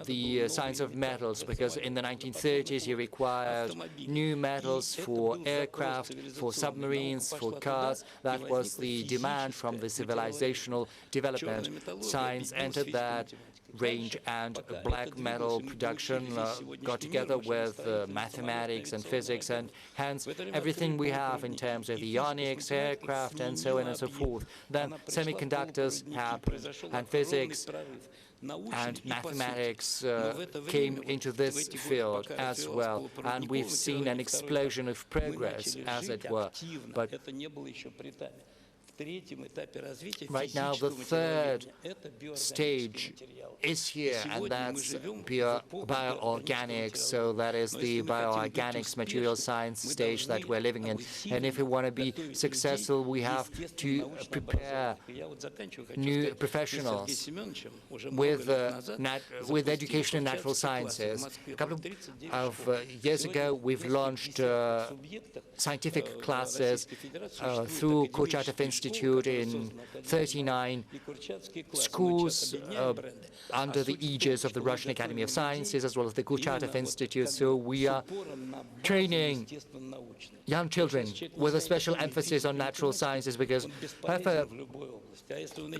Speaker 1: the science of metals, because in the 1930s you required new metals for aircraft, for submarines, for cars. That was the demand from the civilizational development. Science entered that range, and black metal production got together with mathematics and physics, and hence everything we have in terms of ionics, aircraft, and so on and so forth. Then semiconductors happened, and physics and mathematics came into this field as well, and we've seen an explosion of progress, as it were. But right now, the third stage is here, and that's bioorganics. So that is the bioorganics material science stage that we're living in. And if we want to be successful, we have to prepare new professionals with education in natural sciences. A couple of years ago, we've launched scientific classes through Kurchatov Institute in 39 schools under the aegis of the Russian Academy of Sciences, as well as the Kurchatov Institute. So we are training young children with a special emphasis on natural sciences, because if a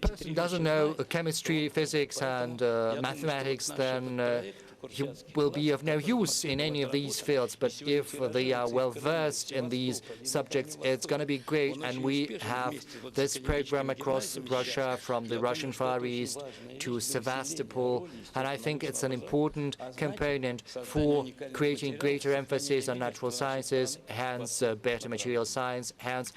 Speaker 1: person doesn't know chemistry, physics, and mathematics, then he will be of no use in any of these fields. But if they are well versed in these subjects, it's going to be great. And we have this program across Russia, from the Russian Far East to Sevastopol. And I think it's an important component for creating greater emphasis on natural sciences, hence better material science, hence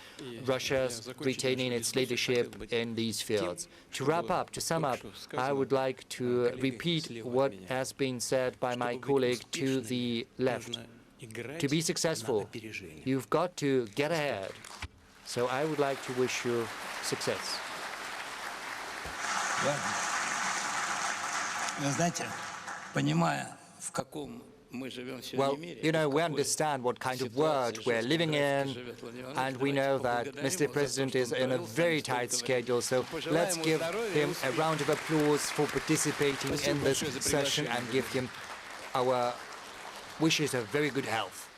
Speaker 1: Russia's retaining its leadership in these fields. To wrap up, to sum up, I would like to repeat what has been said by my colleague to the left. To be successful, you've got to get ahead. So I would like to wish you success. Well, you know, we understand what kind of world we're living in, and we know that Mr. President is in a very tight schedule, so let's give him a round of applause for participating in this session and give him our wishes of very good health.